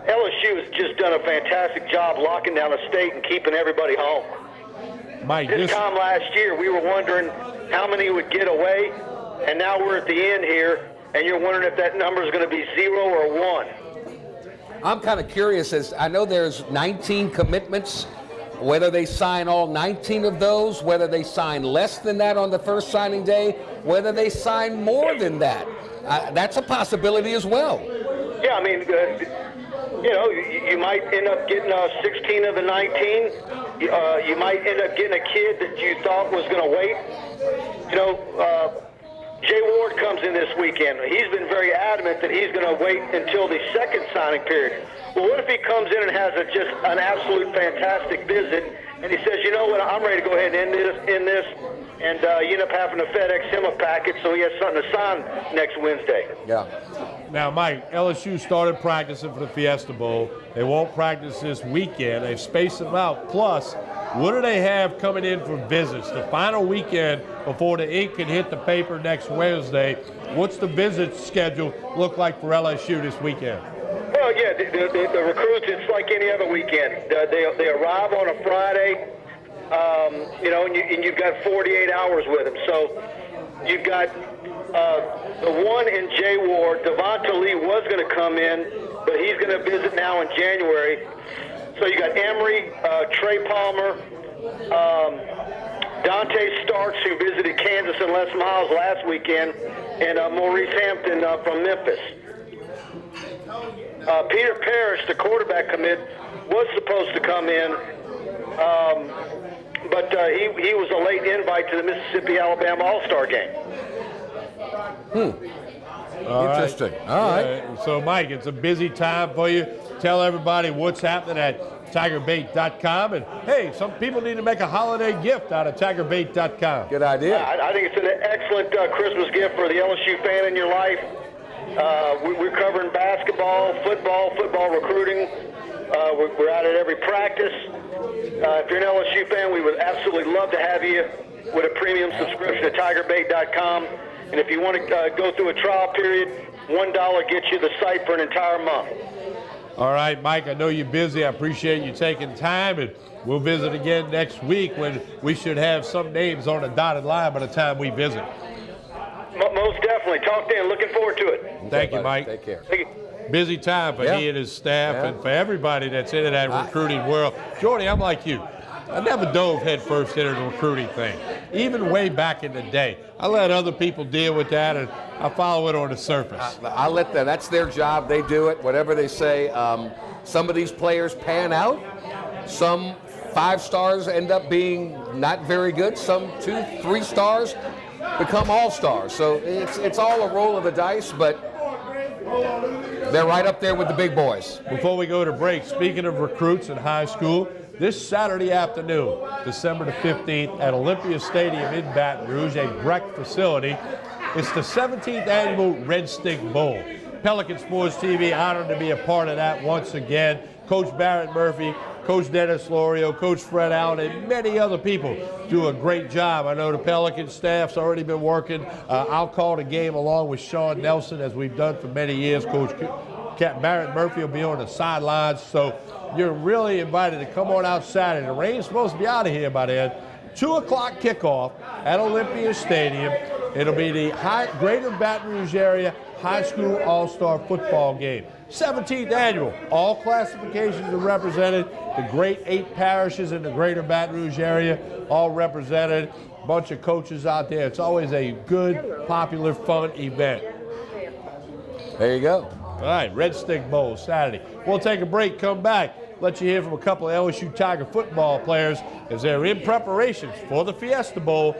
LSU has just done a fantastic job locking down the state and keeping everybody home. Mike, this time last year, we were wondering how many would get away, and now we're at the end here, and you're wondering if that number is going to be 0 or 1. I'm kind of curious, as I know there's 19 commitments, whether they sign all 19 of those, whether they sign less than that on the first signing day, whether they sign more than that. That's a possibility as well. Yeah, I mean, you might end up getting 16 of the 19. You might end up getting a kid that you thought was going to wait. Jay Ward comes in this weekend. He's been very adamant that he's going to wait until the second signing period. Well, what if he comes in and has just an absolute fantastic visit, and he says, you know what, I'm ready to go ahead and end this, and you end up having to FedEx him a package so he has something to sign next Wednesday. Yeah. Now, Mike, LSU started practicing for the Fiesta Bowl. They won't practice this weekend. They've spaced them out. Plus, what do they have coming in for visits? The final weekend before the ink can hit the paper next Wednesday. What's the visit schedule look like for LSU this weekend? Well, yeah, the recruits, it's like any other weekend. They arrive on a Friday, and you've got 48 hours with them. So you've got the one in Jay Ward. Devonta Lee was going to come in, but he's going to visit now in January. So you got Emory, Trey Palmer, Dante Starks, who visited Kansas and Les Miles last weekend, and Maurice Hampton from Memphis. Peter Parrish, the quarterback commit, was supposed to come in, but he was a late invite to the Mississippi-Alabama All-Star game. Interesting. All right. So, Mike, it's a busy time for you. Tell everybody what's happening at TigerBait.com. And, hey, some people need to make a holiday gift out of TigerBait.com. Good idea. I think it's an excellent Christmas gift for the LSU fan in your life. We're covering basketball, football recruiting. We're out at every practice. If you're an LSU fan, we would absolutely love to have you with a premium subscription to TigerBait.com. And if you want to go through a trial period, $1 gets you the site for an entire month. All right, Mike, I know you're busy. I appreciate you taking time, and we'll visit again next week when we should have some names on a dotted line by the time we visit. Most definitely. Talk then. Looking forward to it. Thank you, Mike. Take care. Thank you. Busy time for he and his staff and for everybody that's into that recruiting world. Jordy, I'm like you. I never dove headfirst into the recruiting thing, even way back in the day. I let other people deal with that, and I follow it on the surface. I let them. That's their job. They do it, whatever they say. Some of these players pan out. Some 5 stars end up being not very good. Some 2, 3 stars become all-stars. So it's all a roll of the dice, but they're right up there with the big boys. Before we go to break, speaking of recruits in high school, this Saturday afternoon, December the 15th, at Olympia Stadium in Baton Rouge, a Breck facility, it's the 17th annual Red Stick Bowl. Pelican Sports TV honored to be a part of that once again. Coach Barrett Murphy, Coach Dennis Lorio, Coach Fred Allen, and many other people do a great job. I know the Pelican staff's already been working. I'll call the game along with Sean Nelson, as we've done for many years. Coach Captain Barrett Murphy will be on the sidelines. So you're really invited to come on out Saturday. The rain's supposed to be out of here by then. 2 o'clock kickoff at Olympia Stadium. It'll be the Greater Baton Rouge Area High School All-Star Football Game. 17th annual. All classifications are represented. The great 8 parishes in the Greater Baton Rouge area all represented. A bunch of coaches out there. It's always a good, popular, fun event. There you go. All right, Red Stick Bowl Saturday. We'll take a break, come back, let you hear from a couple of LSU Tiger football players as they're in preparations for the Fiesta Bowl.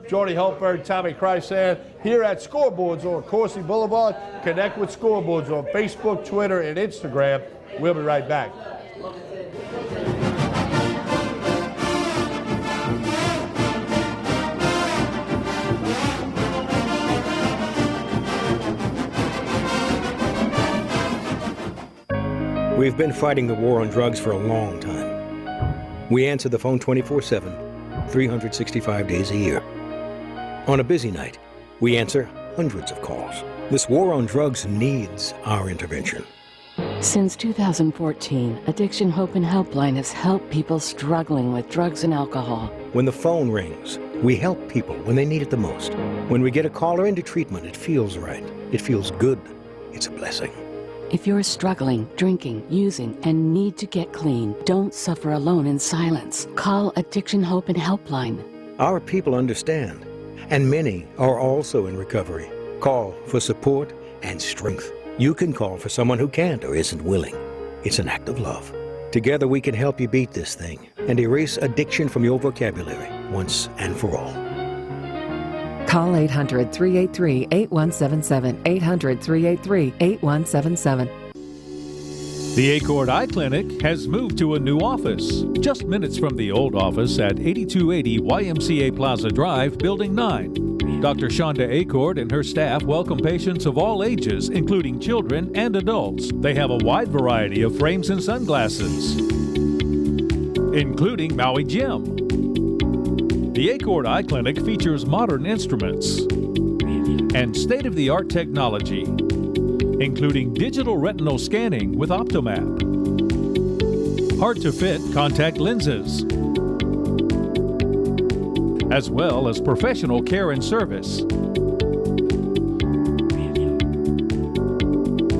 Jordy Hultberg, Tommy Chrysan here at Scoreboards on Coursey Boulevard. Connect with Scoreboards on Facebook, Twitter, and Instagram. We'll be right back. We've been fighting the war on drugs for a long time. We answer the phone 24/7, 365 days a year. On a busy night, we answer hundreds of calls. This war on drugs needs our intervention. Since 2014, Addiction Hope and Helpline has helped people struggling with drugs and alcohol. When the phone rings, we help people when they need it the most. When we get a caller into treatment, it feels right. It feels good. It's a blessing. If you're struggling, drinking, using, and need to get clean, don't suffer alone in silence. Call Addiction Hope and Helpline. Our people understand, and many are also in recovery. Call for support and strength. You can call for someone who can't or isn't willing. It's an act of love. Together we can help you beat this thing and erase addiction from your vocabulary once and for all. Call 800-383-8177, 800-383-8177. The Acord Eye Clinic has moved to a new office, just minutes from the old office at 8280 YMCA Plaza Drive, Building 9. Dr. Shonda Acord and her staff welcome patients of all ages, including children and adults. They have a wide variety of frames and sunglasses, including Maui Jim. The Acord Eye Clinic features modern instruments and state-of-the-art technology, including digital retinal scanning with Optomap, hard-to-fit contact lenses, as well as professional care and service.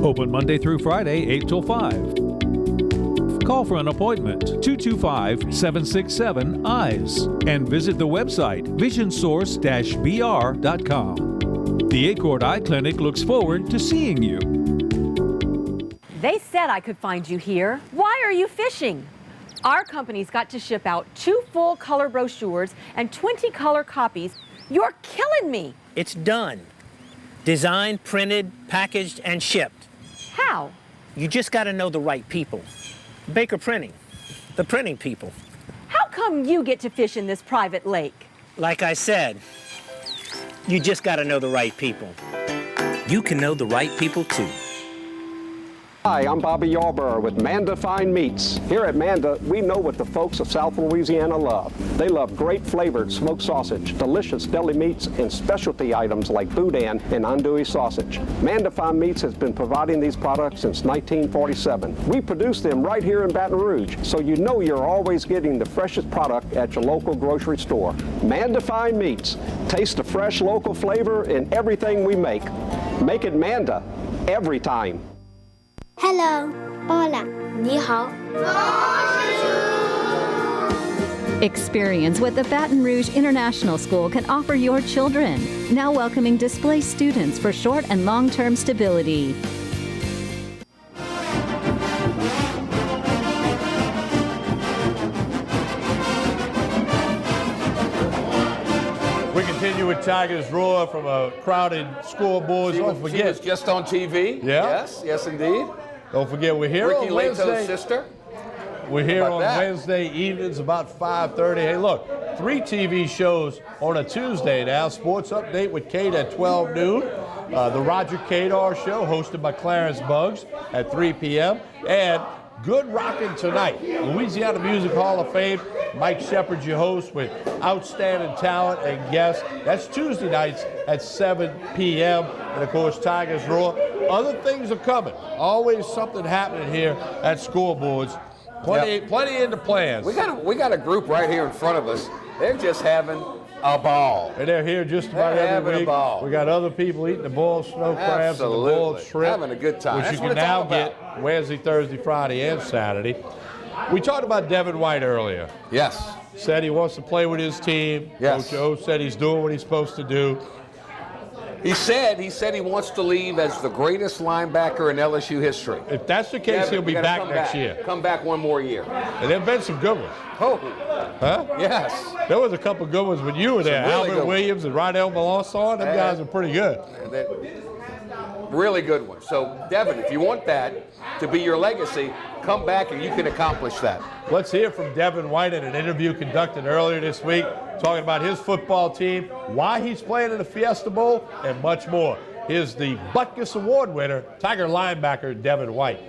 Open Monday through Friday, 8 till 5. Call for an appointment, 225-767-EYES, and visit the website, visionsource-br.com. The Acord Eye Clinic looks forward to seeing you. They said I could find you here. Why are you fishing? Our company's got to ship out 2 full color brochures and 20 color copies. You're killing me. It's done. Designed, printed, packaged, and shipped. How? You just got to know the right people. Baker Printing, the printing people. How come you get to fish in this private lake? Like I said, you just got to know the right people. You can know the right people too. Hi, I'm Bobby Yarborough with Manda Fine Meats. Here at Manda, we know what the folks of South Louisiana love. They love great flavored smoked sausage, delicious deli meats, and specialty items like boudin and andouille sausage. Manda Fine Meats has been providing these products since 1947. We produce them right here in Baton Rouge, so you know you're always getting the freshest product at your local grocery store. Manda Fine Meats. Taste the fresh local flavor in everything we make. Make it Manda every time. Hello. Hola. 你好. Experience what the Baton Rouge International School can offer your children. Now welcoming displaced students for short and long-term stability. We continue with Tigers Roar from a crowded Scoreboards. Don't forget. She was just on TV. Yeah. Yes, indeed. Don't forget, we're here Ricky on Wednesday. Leto's sister. We're here How on about that? Wednesday evenings about 5:30. Hey, look, 3 TV shows on a Tuesday now. Sports Update with Kate at 12 noon. The Roger Kadar Show, hosted by Clarence Buggs at 3 p.m. And good rocking tonight. Louisiana Music Hall of Fame. Mike Shepard's your host with outstanding talent and guests. That's Tuesday nights at 7 p.m. And, of course, Tigers Roar. Other things are coming. Always something happening here at Scoreboards. Plenty in the plans. We got a group right here in front of us. They're just having a ball. And they're here just about every week. We got other people eating the boiled snow crabs and the boiled shrimp. Having a good time. Which That's you can now get Wednesday, Thursday, Friday, and Saturday. We talked about Devin White earlier. Yes. Said he wants to play with his team. Yes. Coach O said he's doing what he's supposed to do. He said he wants to leave as the greatest linebacker in LSU history. If that's the case, he'll be back next year. Come back one more year. And there have been some good ones. Oh. Huh? Yes. There was a couple good ones when you were there. Really Albert Williams and Rydell Melanson, them guys are pretty good. Really good ones. So, Devin, if you want that to be your legacy, come back and you can accomplish that. Let's hear from Devin White in an interview conducted earlier this week, talking about his football team, why he's playing in the Fiesta Bowl, and much more. Here's the Butkus Award winner, Tiger linebacker Devin White.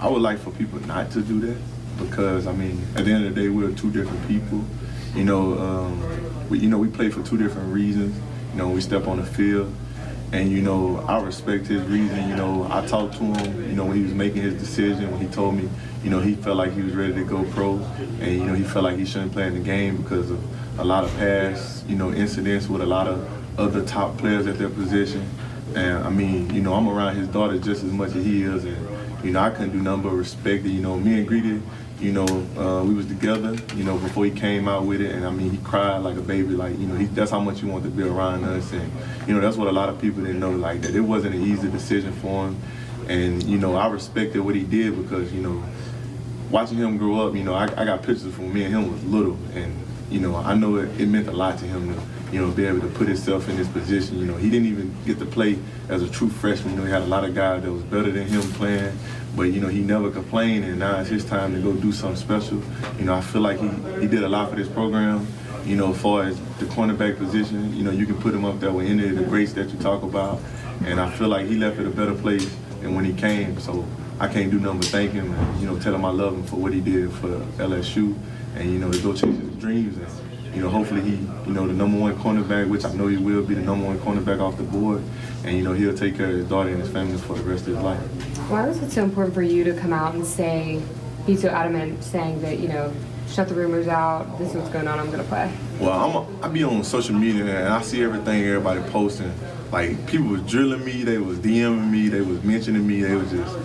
I would like for people not to do that because, I mean, at the end of the day, we're two different people. You know, we play for two different reasons. You know, we step on the field, and you know, I respect his reason. You know, I talked to him. You know, when he was making his decision, when he told me, you know, he felt like he was ready to go pro, and you know, he felt like he shouldn't play in the game because of a lot of past, you know, incidents with a lot of other top players at their position. And I mean, you know, I'm around his daughter just as much as he is, and you know, I couldn't do nothing but respect it. You know, me and Greedy, you know, we was together, you know, before he came out with it, and I mean, he cried like a baby, like, you know, that's how much he wanted to be around us, and, you know, that's what a lot of people didn't know, like, that it wasn't an easy decision for him, and, you know, I respected what he did because, you know, watching him grow up, you know, I got pictures from me and him was little, and, you know, I know it meant a lot to him to, you know, be able to put himself in this position. You know, he didn't even get to play as a true freshman. You know, he had a lot of guys that was better than him playing, but, you know, he never complained, and now it's his time to go do something special. You know, I feel like he did a lot for this program, you know, as far as the cornerback position. You know, you can put him up there with any of the greats that you talk about, and I feel like he left it a better place than when he came, so I can't do nothing but thank him and, you know, tell him I love him for what he did for LSU, and, you know, to go chase his dreams. And, you know, hopefully he, you know, the #1 cornerback, which I know he will be the #1 cornerback off the board, and, you know, he'll take care of his daughter and his family for the rest of his life. Why was it so important for you to come out and be so adamant, saying that, you know, shut the rumors out, this is what's going on, I'm going to play? Well, I be on social media, and I see everything everybody posting. Like, people was drilling me, they was DMing me, they was mentioning me, they was just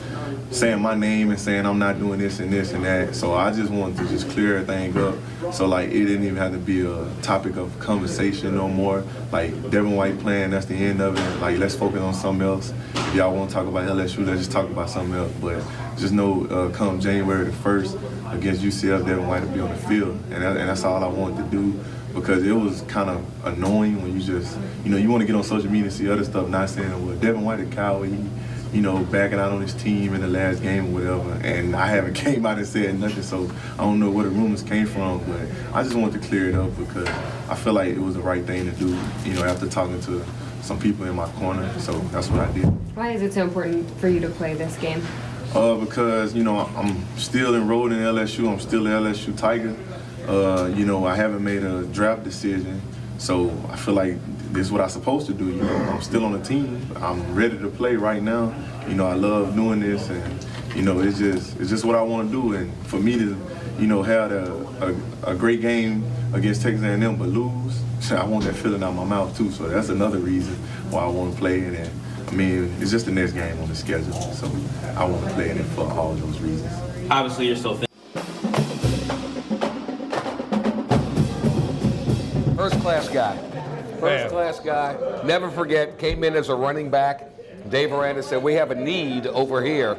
saying my name and saying I'm not doing this and this and that. So I just wanted to just clear everything up. So like it didn't even have to be a topic of conversation no more. Like Devin White playing, that's the end of it. Like let's focus on something else. If y'all want to talk about LSU, let's just talk about something else. But just know come January the 1st against UCF, Devin White will be on the field. And that's all I wanted to do. Because it was kind of annoying when you just, you know, you want to get on social media and see other stuff, not saying, well, Devin White a coward, he, you know, backing out on his team in the last game or whatever, and I haven't came out and said nothing, so I don't know where the rumors came from, but I just wanted to clear it up because I feel like it was the right thing to do, you know, after talking to some people in my corner, so that's what I did. Why is it so important for you to play this game? Because, you know, I'm still enrolled in LSU, I'm still an LSU Tiger. You know, I haven't made a draft decision, so I feel like this is what I'm supposed to do. You know, I'm still on the team. I'm ready to play right now. You know, I love doing this, and you know, it's just what I want to do. And for me to, you know, have a great game against Texas A&M but lose, I want that feeling out of my mouth too. So that's another reason why I want to play. And I mean, it's just the next game on the schedule, so I want to play in it for all those reasons. Obviously, you're still. First-class guy. First-class guy. Never forget, came in as a running back. Dave Aranda said, we have a need over here.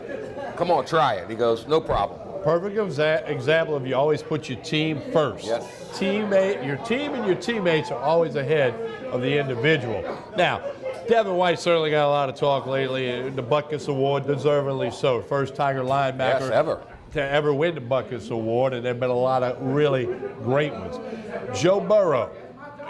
Come on, try it. He goes, no problem. Perfect example of you always put your team first. Yes. Your team and your teammates are always ahead of the individual. Now, Devin White certainly got a lot of talk lately. The Butkus Award, deservedly so. First Tiger linebacker to ever win the Butkus Award, and there have been a lot of really great ones. Joe Burrow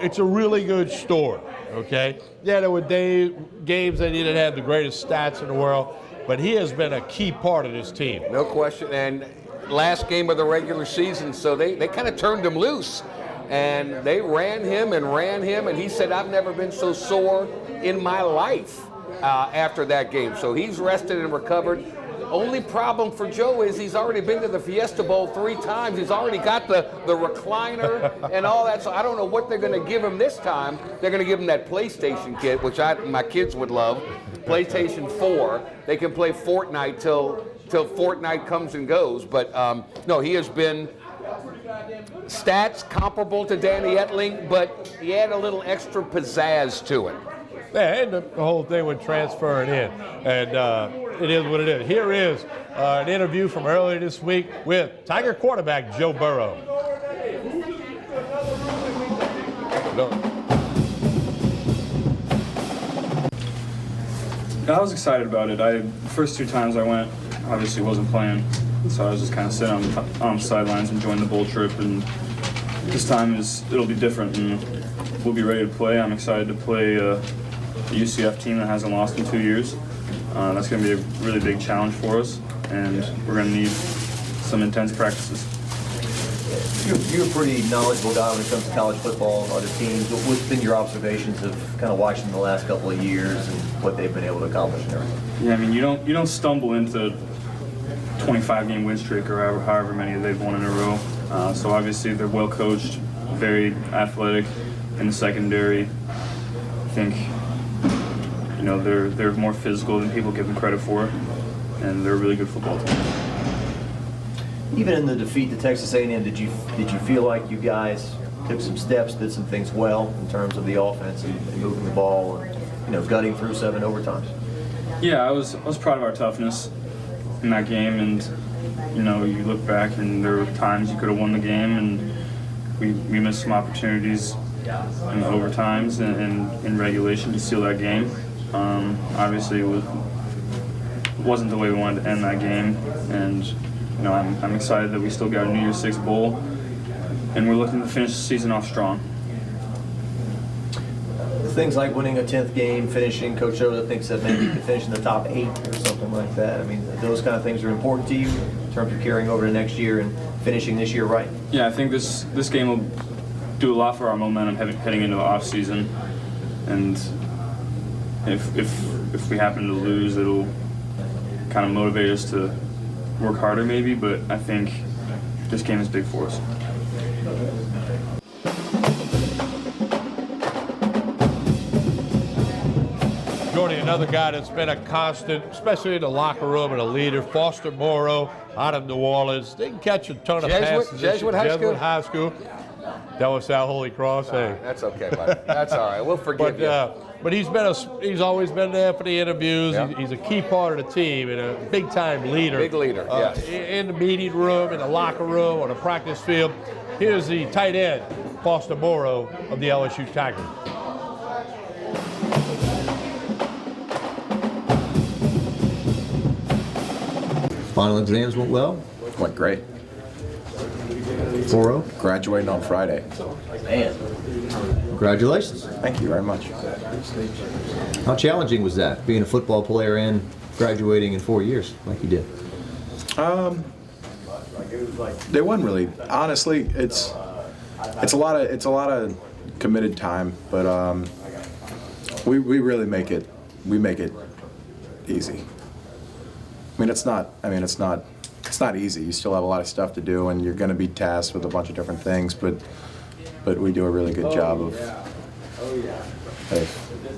it's a really good story, okay? Yeah, there were games that he didn't have the greatest stats in the world, but he has been a key part of this team. No question. And last game of the regular season, so they kind of turned him loose. And they ran him, and he said, I've never been so sore in my life after that game. So he's rested and recovered. Only problem for Joe is he's already been to the Fiesta Bowl 3 times. He's already got the recliner and all that. So I don't know what they're going to give him this time. They're going to give him that PlayStation kit, which my kids would love. PlayStation 4. They can play Fortnite till Fortnite comes and goes. But no, he has been stats comparable to Danny Etling, but he had a little extra pizzazz to it. Yeah, and the whole thing with transferring in. And it is what it is. Here is an interview from earlier this week with Tiger quarterback Joe Burrow. I was excited about it. The first 2 times I went, obviously wasn't playing, so I was just kind of sitting on the sidelines enjoying the bowl trip. And this time it'll be different, and we'll be ready to play. I'm excited to play a UCF team that hasn't lost in 2 years. That's going to be a really big challenge for us, and we're going to need some intense practices. You're a pretty knowledgeable guy when it comes to college football and other teams. What's been your observations of kind of watching the last couple of years and what they've been able to accomplish and everything? Yeah, I mean, you don't stumble into 25-game win streak or however many they've won in a row. So obviously they're well coached, very athletic in the secondary. I think they're more physical than people give them credit for, and they're a really good football team. Even in the defeat to Texas A&M, did you feel like you guys took some steps, did some things well in terms of the offense and moving the ball and gutting through 7 overtimes? Yeah, I was proud of our toughness in that game, and you look back and there were times you could have won the game, and we missed some opportunities in the overtimes and in regulation to steal that game. Obviously, it wasn't the way we wanted to end that game, and I'm excited that we still got a New Year's Six bowl, and we're looking to finish the season off strong. Things like winning a 10th game, finishing, Coach Oda thinks that maybe you could finish in the top 8 or something like that. I mean, those kind of things are important to you in terms of carrying over to next year and finishing this year right. Yeah, I think this game will do a lot for our momentum heading into the off season, and if we happen to lose, it'll kind of motivate us to work harder maybe, but I think this game is big for us. Jordy, another guy that's been a constant, especially in the locker room, and a leader, Foster Moreau out of New Orleans. They can catch a ton of passes. Jesuit High School. That was South Holy Cross. Hey. That's okay, buddy. That's all right. We'll forgive you. But he's always been there for the interviews. Yeah. He's a key part of the team and a big-time leader. Big leader, yes. In the meeting room, in the locker room, on the practice field. Here's the tight end, Foster Moreau of the LSU Tigers. Final exams went well? Went great. 4-0? Graduating on Friday. Man. Congratulations. Thank you very much. How challenging was that, being a football player and graduating in 4 years like you did? They wasn't really. Honestly, it's a lot of committed time, but we really make it easy. It's not easy. You still have a lot of stuff to do, and you're going to be tasked with a bunch of different things, but we do a really good job of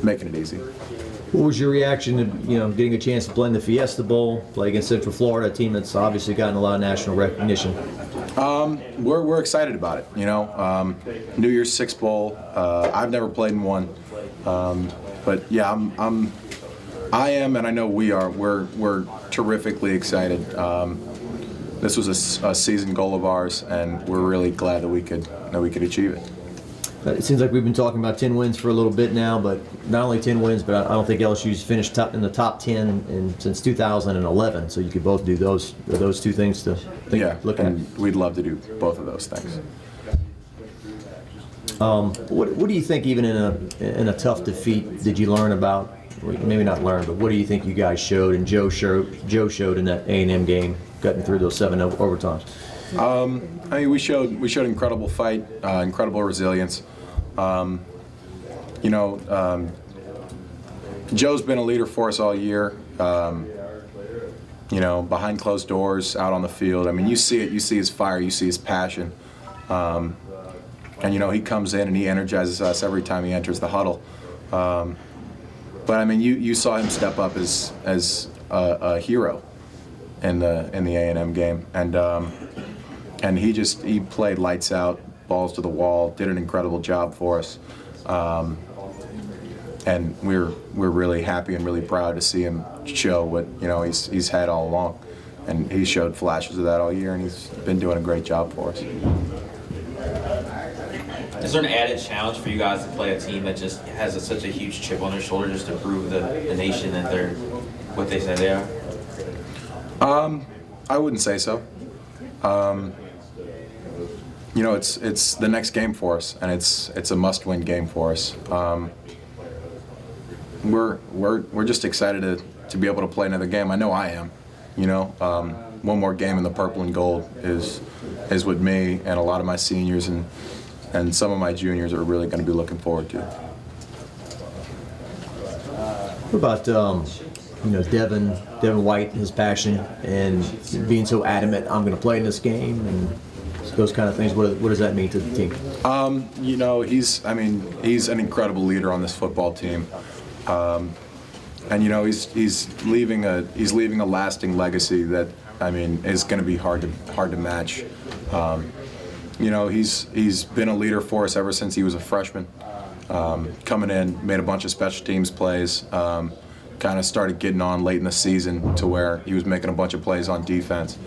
making it easy. What was your reaction to getting a chance to play in the Fiesta Bowl, play against Central Florida, a team that's obviously gotten a lot of national recognition? We're excited about it. New Year's Six Bowl. I've never played in one, but yeah, I am, and I know we are. We're terrifically excited. This was a season goal of ours, and we're really glad that we could achieve it. It seems like we've been talking about 10 wins for a little bit now, but not only 10 wins, but I don't think LSU's finished in the top 10 since 2011. So you could both do those two things to look at. And we'd love to do both of those things. What do you think, even in a tough defeat, did you learn about? Maybe not learn, but what do you think you guys showed and Joe showed in that A&M game, getting through those 7 overtimes? I mean, we showed incredible fight, incredible resilience. Joe's been a leader for us all year. Behind closed doors, out on the field. I mean, you see it. You see his fire. You see his passion. And he comes in and he energizes us every time he enters the huddle. But I mean, you saw him step up as a hero in the A&M game, and he played lights out, balls to the wall, did an incredible job for us. And we're really happy and really proud to see him show what he's had all along, and he showed flashes of that all year, and he's been doing a great job for us. Is there an added challenge for you guys to play a team that just has such a huge chip on their shoulder, just to prove the nation that they're what they say they are? I wouldn't say so. It's the next game for us, and it's a must-win game for us. We're just excited to be able to play another game. I know I am. One more game in the purple and gold is what me and a lot of my seniors and some of my juniors are really going to be looking forward to. What about Devin White, his passion, and being so adamant, I'm going to play in this game, and those kind of things? What does that mean to the team? He's an incredible leader on this football team. He's leaving a lasting legacy that is going to be hard to match. He's been a leader for us ever since he was a freshman. Coming in, made a bunch of special teams plays, kind of started getting on late in the season to where he was making a bunch of plays on defense.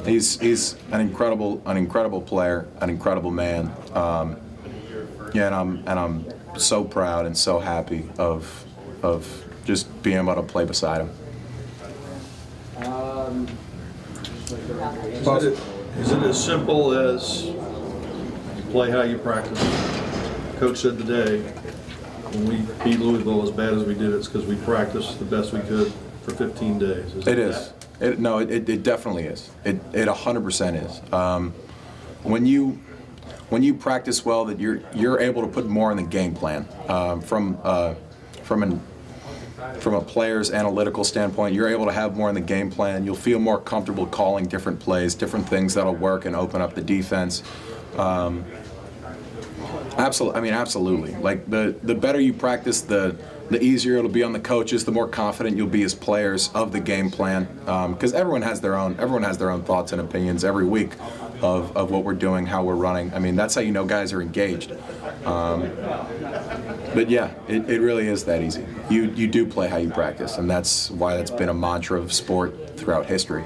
He's an incredible player, an incredible man. And I'm so proud and so happy of just being able to play beside him. Is it as simple as play how you practice? Coach said today, when we beat Louisville as bad as we did, it's because we practiced the best we could for 15 days. It is. It definitely is. It 100% is. When you practice well, that you're able to put more in the game plan. From a player's analytical standpoint, you're able to have more in the game plan. You'll feel more comfortable calling different plays, different things that'll work and open up the defense. Absolutely. Like the better you practice, the easier it'll be on the coaches, the more confident you'll be as players of the game plan. Because everyone has their own thoughts and opinions every week of what we're doing, how we're running. That's how you know guys are engaged. But yeah, it really is that easy. You do play how you practice, and that's why that's been a mantra of sport throughout history.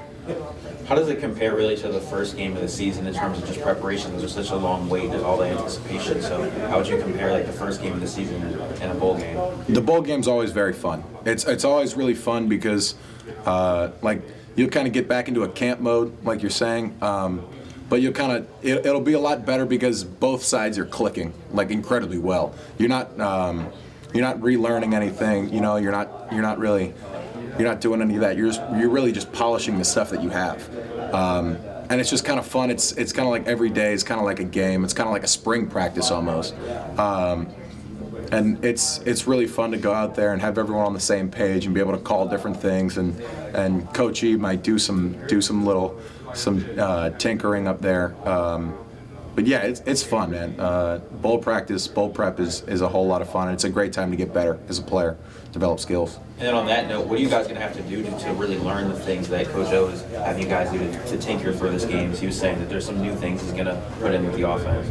How does it compare really to the first game of the season in terms of just preparation? There's such a long wait, there's all the anticipation. So how would you compare the first game of the season and a bowl game? The bowl game's always very fun. It's always really fun because you'll kind of get back into a camp mode, like you're saying. But it'll be a lot better because both sides are clicking incredibly well. You're not relearning anything. You're not doing any of that. You're really just polishing the stuff that you have. And it's just kind of fun. It's kind of like every day. It's kind of like a game. It's kind of like a spring practice almost. And it's really fun to go out there and have everyone on the same page and be able to call different things. And Coach E might do some tinkering up there. But yeah, it's fun, man. Bowl practice, bowl prep is a whole lot of fun. And it's a great time to get better as a player, develop skills. And then on that note, what are you guys going to have to do to really learn the things that Coach O is having you guys do to tinker for this game? He was saying that there's some new things he's going to put in with the offense.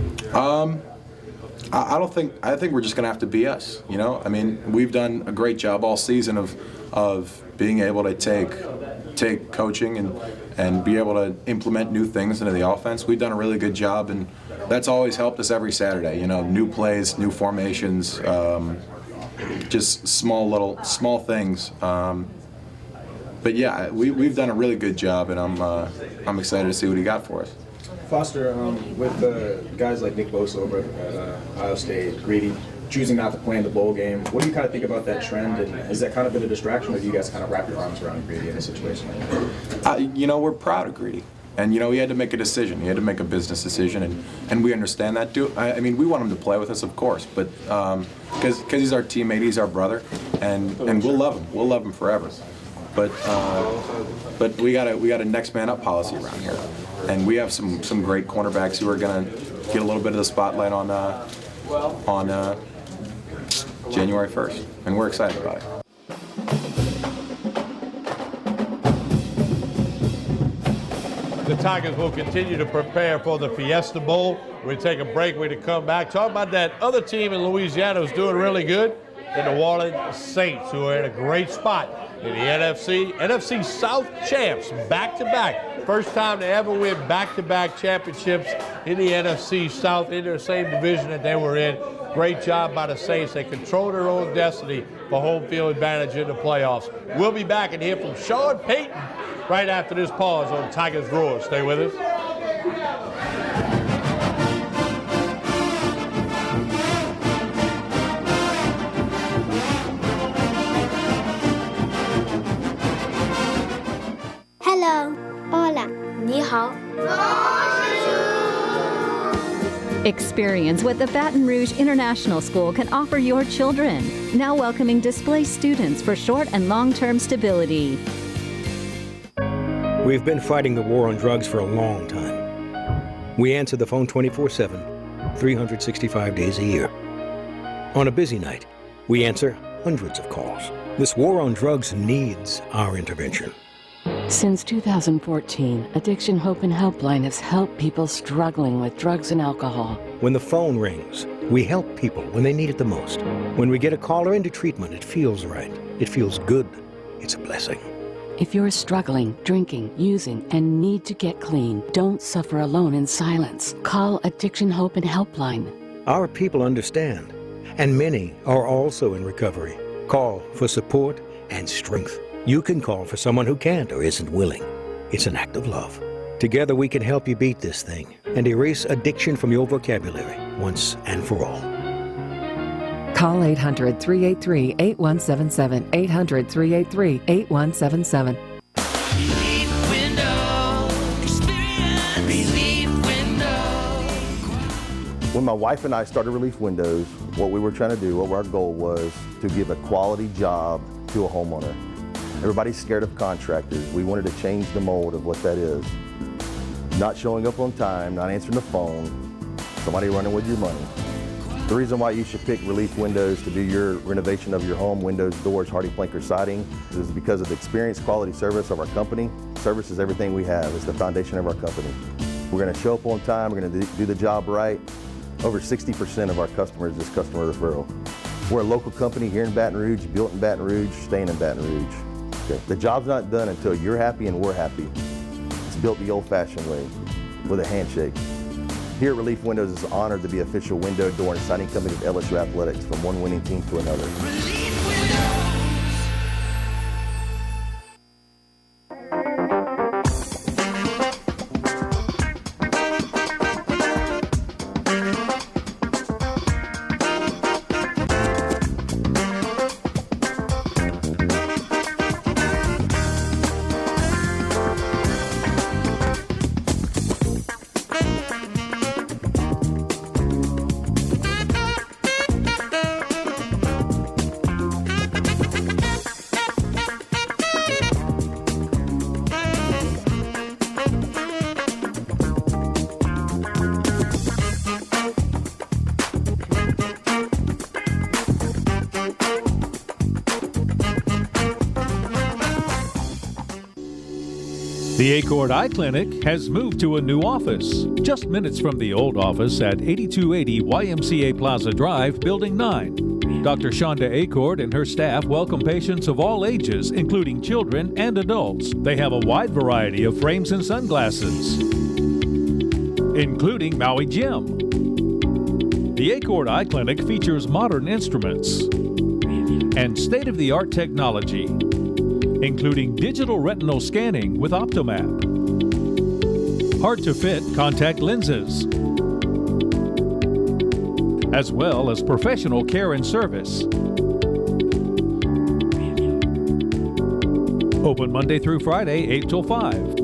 I think we're just going to have to be us. We've done a great job all season of being able to take coaching and be able to implement new things into the offense. We've done a really good job, and that's always helped us every Saturday. New plays, new formations, just small things. But yeah, we've done a really good job, and I'm excited to see what he got for us. Foster, with guys like Nick Bosa over at Ohio State, Greedy, choosing not to play in the bowl game, what do you kind of think about that trend? And has that kind of been a distraction, or do you guys kind of wrap your arms around Greedy in a situation like that? We're proud of Greedy. And, he had to make a decision. He had to make a business decision, and we understand that, too. I mean, we want him to play with us, of course, but because he's our teammate, he's our brother, and we'll love him. We'll love him forever. But we got a next man up policy around here, and we have some great cornerbacks who are going to get a little bit of the spotlight on January 1st, and we're excited about it. The Tigers will continue to prepare for the Fiesta Bowl. We'll take a break. We're going to come back. Talk about that other team in Louisiana who's doing really good, the New Orleans Saints, who are in a great spot in the NFC South champs, back-to-back. First time they ever win back-to-back championships in the NFC South in their same division that they were in. Great job by the Saints. They control their own destiny for home field advantage in the playoffs. We'll be back and hear from Sean Payton right after this pause on Tigers Roar. Stay with us. Hello, hola, 你好. Experience what the Baton Rouge International School can offer your children. Now welcoming displaced students for short and long-term stability. We've been fighting the war on drugs for a long time. We answer the phone 24/7, 365 days a year. On a busy night, we answer hundreds of calls. This war on drugs needs our intervention. Since 2014, Addiction Hope and Helpline has helped people struggling with drugs and alcohol. When the phone rings, we help people when they need it the most. When we get a caller into treatment, it feels right. It feels good. It's a blessing. If you're struggling, drinking, using, and need to get clean, don't suffer alone in silence. Call Addiction Hope and Helpline. Our people understand, and many are also in recovery. Call for support and strength. You can call for someone who can't or isn't willing. It's an act of love. Together we can help you beat this thing and erase addiction from your vocabulary once and for all. Call 800-383-8177, 800-383-8177. When my wife and I started Relief Windows, what we were trying to do, what our goal was to give a quality job to a homeowner. Everybody's scared of contractors. We wanted to change the mold of what that is. Not showing up on time, not answering the phone, somebody running with your money. The reason why you should pick Relief Windows to do your renovation of your home, windows, doors, HardiePlank, or siding, is because of the experience, quality service of our company. Service is everything we have. It's the foundation of our company. We're going to show up on time. We're going to do the job right. Over 60% of our customers is customer referral. We're a local company here in Baton Rouge, built in Baton Rouge, staying in Baton Rouge. Okay. The job's not done until you're happy and we're happy. It's built the old-fashioned way, with a handshake. Here at Relief Windows is honored to be official window, door, and siding company of LSU Athletics, from one winning team to another. The Acord Eye Clinic has moved to a new office, just minutes from the old office at 8280 YMCA Plaza Drive, Building 9. Dr. Shonda Acord and her staff welcome patients of all ages, including children and adults. They have a wide variety of frames and sunglasses, including Maui Jim. The Acord Eye Clinic features modern instruments and state-of-the-art technology, including digital retinal scanning with Optomap. hard-to-fit contact lenses, as well as professional care and service. Open Monday through Friday, 8 till 5.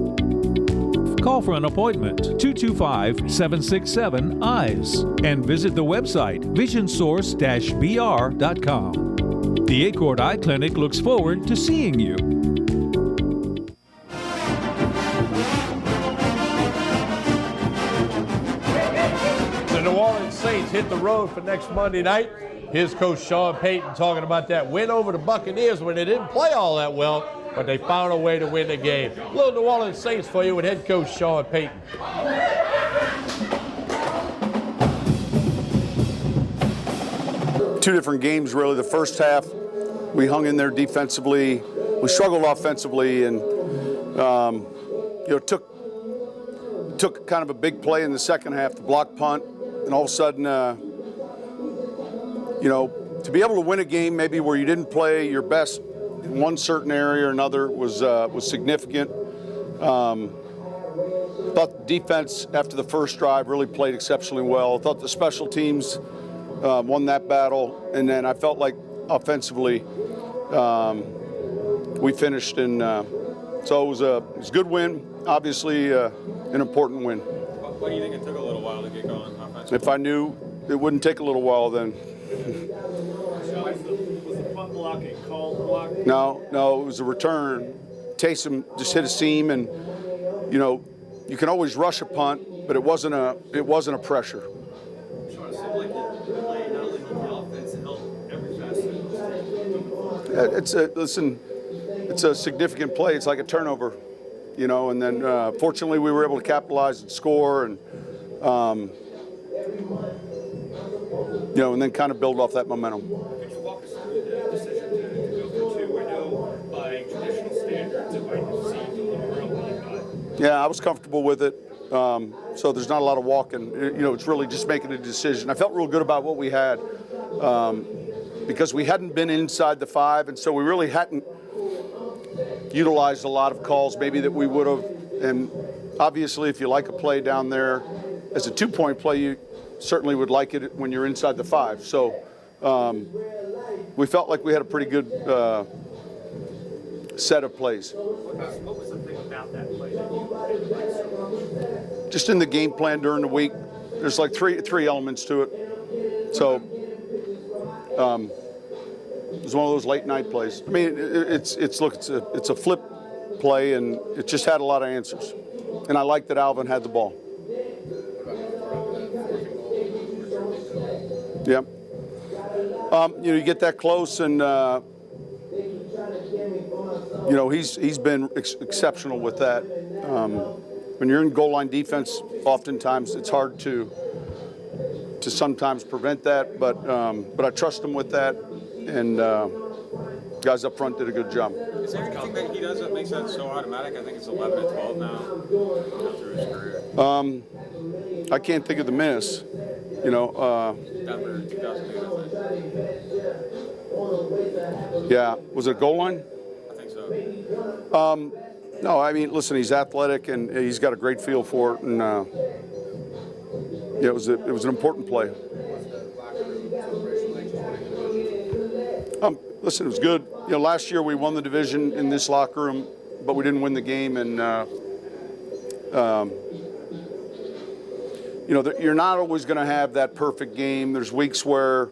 Call for an appointment, 225-767-EYES, and visit the website, visionsource-br.com. The Acord Eye Clinic looks forward to seeing you. The New Orleans Saints hit the road for next Monday night. Here's Coach Sean Payton talking about that win over the Buccaneers when they didn't play all that well, but they found a way to win the game. A little New Orleans Saints for you with head coach Sean Payton. Two different games, really. The first half, we hung in there defensively. We struggled offensively, and took kind of a big play in the second half, the block punt, and all of a sudden, to be able to win a game maybe where you didn't play your best in one certain area or another was significant. Thought the defense after the first drive really played exceptionally well. Thought the special teams won that battle, and then I felt like offensively we finished, and so it was a good win. Obviously, an important win. Why do you think it took a little while to get going offensively? If I knew it wouldn't take a little while, then. Was the punt block a called block? No, it was a return. Taysom just hit a seam, and you can always rush a punt, but it wasn't a pressure. Sean, it seemed like the play not only helped the offense, it helped every facet. It's a significant play. It's like a turnover, and then fortunately we were able to capitalize and score, and and then kind of build off that momentum. Could you walk us through the decision to go for two? I know by traditional standards it might have seemed a little early, but Yeah, I was comfortable with it. So there's not a lot of walking. It's really just making a decision. I felt real good about what we had because we hadn't been inside the 5, and so we really hadn't utilized a lot of calls maybe that we would have. And obviously, if you like a play down there as a 2-point play, you certainly would like it when you're inside the 5. So we felt like we had a pretty good set of plays. what was the thing about that play that you didn't like so much? Just in the game plan during the week, there's like three elements to it. So it was one of those late night plays. I mean, it's a flip play, and it just had a lot of answers. And I like that Alvin had the ball. Yeah. You get that close, and he's been exceptional with that. When you're in goal line defense, oftentimes it's hard to sometimes prevent that, but I trust him with that, and guys up front did a good job. Is there anything that he does that makes that so automatic? I think it's 11 and 12 now through his career. I can't think of the miss. Denver 2008, I think. Yeah, was it a goal line? I think so. No, I mean, listen, he's athletic and he's got a great feel for it, and it was an important play. Listen, it was good. Last year we won the division in this locker room, but we didn't win the game, and you're not always going to have that perfect game. There's weeks where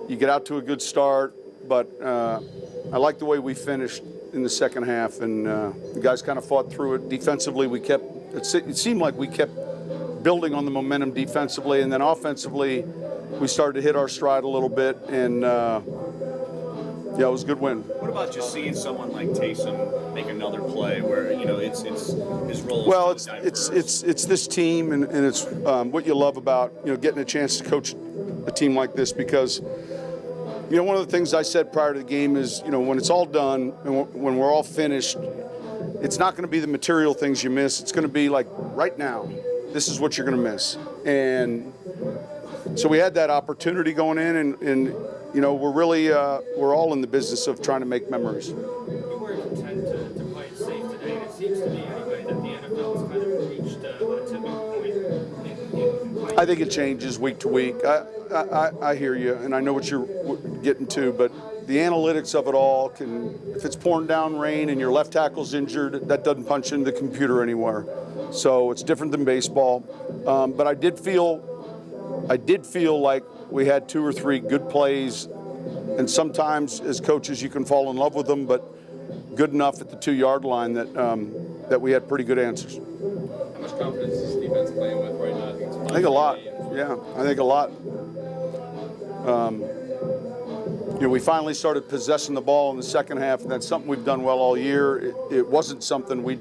you get out to a good start, but I like the way we finished in the second half, and the guys kind of fought through it. Defensively, it seemed like we kept building on the momentum defensively, and then offensively, we started to hit our stride a little bit, and it was a good win. What about just seeing someone like Taysom make another play where it's his role? Well, it's this team, and it's what you love about getting a chance to coach a team like this, because one of the things I said prior to the game is when it's all done and when we're all finished, it's not going to be the material things you miss. It's going to be like right now, this is what you're going to miss, and so we had that opportunity going in, and we're really we're all in the business of trying to make memories. You were content to play it safe today. It seems to me anyway that the NFL has kind of reached a tipping point. I think it changes week to week. I hear you, and I know what you're getting to, but the analytics of it all can, if it's pouring down rain and your left tackle's injured, that doesn't punch into the computer anywhere. So it's different than baseball. But I did feel like we had 2 or 3 good plays, and sometimes as coaches you can fall in love with them, but good enough at the 2-yard line that we had pretty good answers. How much confidence is this defense playing with right now? I think a lot. Yeah, I think a lot. We finally started possessing the ball in the second half, and that's something we've done well all year. It wasn't something we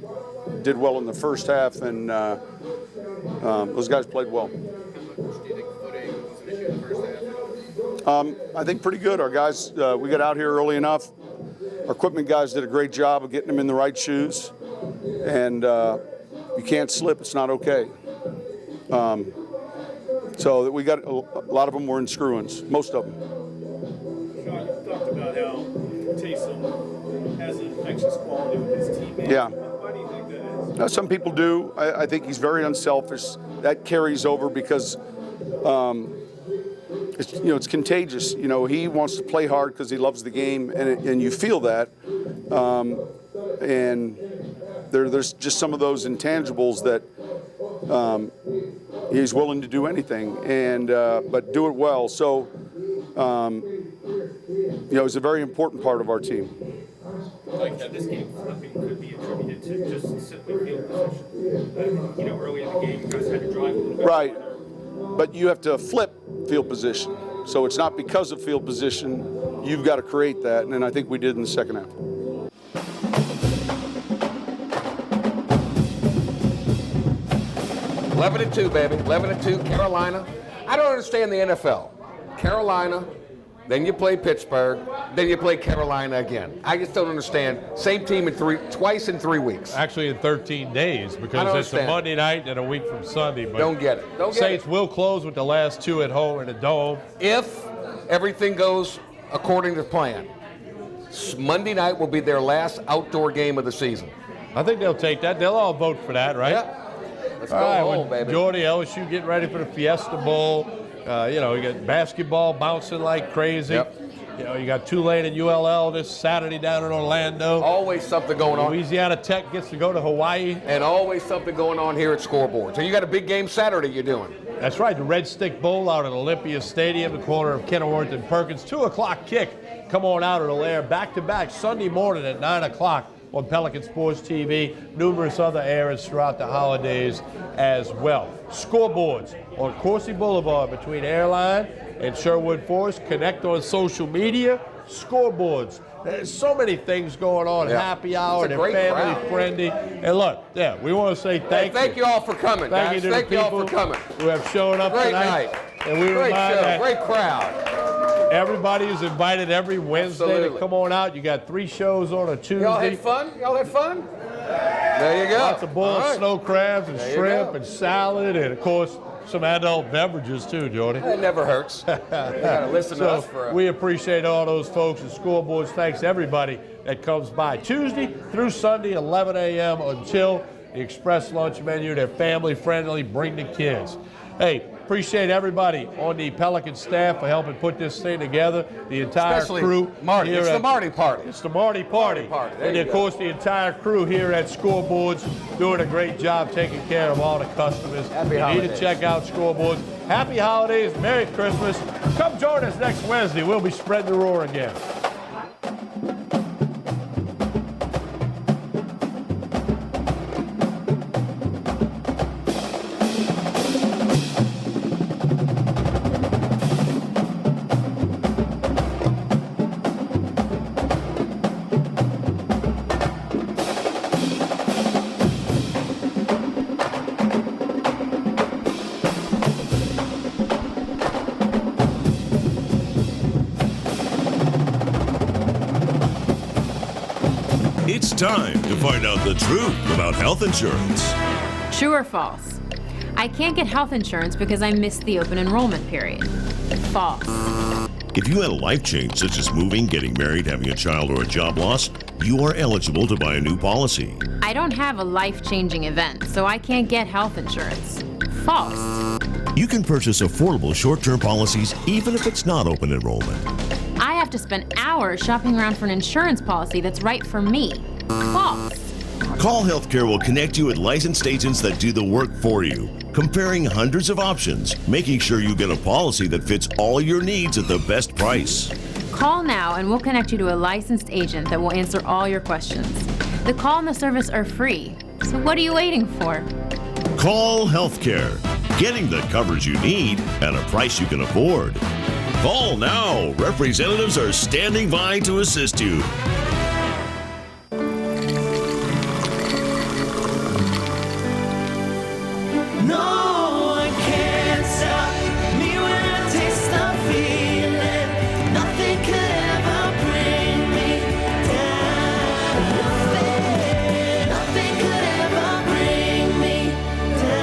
did well in the first half, and those guys played well. I think pretty good. Our guys, we got out here early enough. Our equipment guys did a great job of getting them in the right shoes, and you can't slip. It's not okay. So that we got a lot of them were in screw-ins, most of them. Sean, you talked about how Taysom has an infectious quality with his teammates. Yeah. Why do you think that is? Now, some people do. I think he's very unselfish. That carries over because it's contagious. He wants to play hard because he loves the game, and you feel that. And there's just some of those intangibles that he's willing to do anything, but do it well. So, it's a very important part of our team. Like that, this game flipping could be attributed to just simply field position. Early in the game, you guys had to drive a little bit. Right, but you have to flip field position. So it's not because of field position. You've got to create that, and I think we did in the second half. Eleven and 2, baby. 11 and 2, Carolina. I don't understand the NFL. Carolina, then you play Pittsburgh, then you play Carolina again. I just don't understand. Same team twice in 3 weeks. Actually, in 13 days, because it's a Monday night and a week from Sunday. But don't get it. Saints will close with the last 2 at home in the Dome. If everything goes according to plan, Monday night will be their last outdoor game of the season. I think they'll take that. They'll all vote for that, right? Yeah. Let's all go right, home, baby. Jordy, LSU getting ready for the Fiesta Bowl. You got basketball bouncing like crazy. Yep. You got Tulane and ULL this Saturday down in Orlando. Always something going on. Louisiana Tech gets to go to Hawaii. And always something going on here at Scoreboard. So you got a big game Saturday you're doing. That's right, the Red Stick Bowl out at Olympia Stadium, the corner of Kenilworth and Perkins. 2 o'clock kick. Come on out, it'll air back-to-back Sunday morning at 9 o'clock on Pelican Sports TV. Numerous other airs throughout the holidays as well. Scoreboards on Coursey Boulevard between Airline and Sherwood Forest. Connect on social media. Scoreboards. There's so many things going on. Yeah. Happy hour, It's a they're great family crowd. friendly. And look, we want to say thank you. Thank you all for coming, Thank guys. you to Thank the you all people for coming. who have shown up Great tonight. night. And we Great remind show. that Great crowd. everybody is invited every Wednesday Absolutely. to come on out. You got 3 shows on a Tuesday. Y'all had fun? Y'all had fun? There you go. Lots of boiled All right. snow crabs and There you shrimp go. and salad, and of course some adult beverages too, Jordy. It never hurts. You gotta listen to us for we appreciate all those folks at Scoreboards. Thanks to everybody that comes by Tuesday through Sunday, 11 a.m. until the express lunch menu. They're family friendly. Bring the kids. Hey, appreciate everybody on the Pelican staff for helping put this thing together. The entire Especially crew. Marty. here It's the at- Marty party. It's the Marty party. There And you of go. course, the entire crew here at Scoreboards doing a great job taking care of all the customers. Happy you need holidays. to check out Scoreboards. Happy holidays. Merry Christmas. Come join us next Wednesday. We'll be spreading the roar again. It's time to find out the truth about health insurance. True or false? I can't get health insurance because I missed the open enrollment period. False. If you had a life change such as moving, getting married, having a child, or a job loss, you are eligible to buy a new policy. I don't have a life-changing event, so I can't get health insurance. False. You can purchase affordable short-term policies even if it's not open enrollment. I have to spend hours shopping around for an insurance policy that's right for me. False. Call Healthcare will connect you with licensed agents that do the work for you, comparing hundreds of options, making sure you get a policy that fits all your needs at the best price. Call now and we'll connect you to a licensed agent that will answer all your questions. The call and the service are free, so what are you waiting for? Call Healthcare, getting the coverage you need at a price you can afford. Call now. Representatives are standing by to assist you. No one can stop me when I taste the feeling. Nothing could ever bring me down. Nothing could ever bring me down.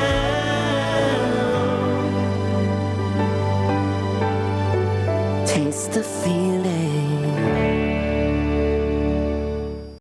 Taste the feeling.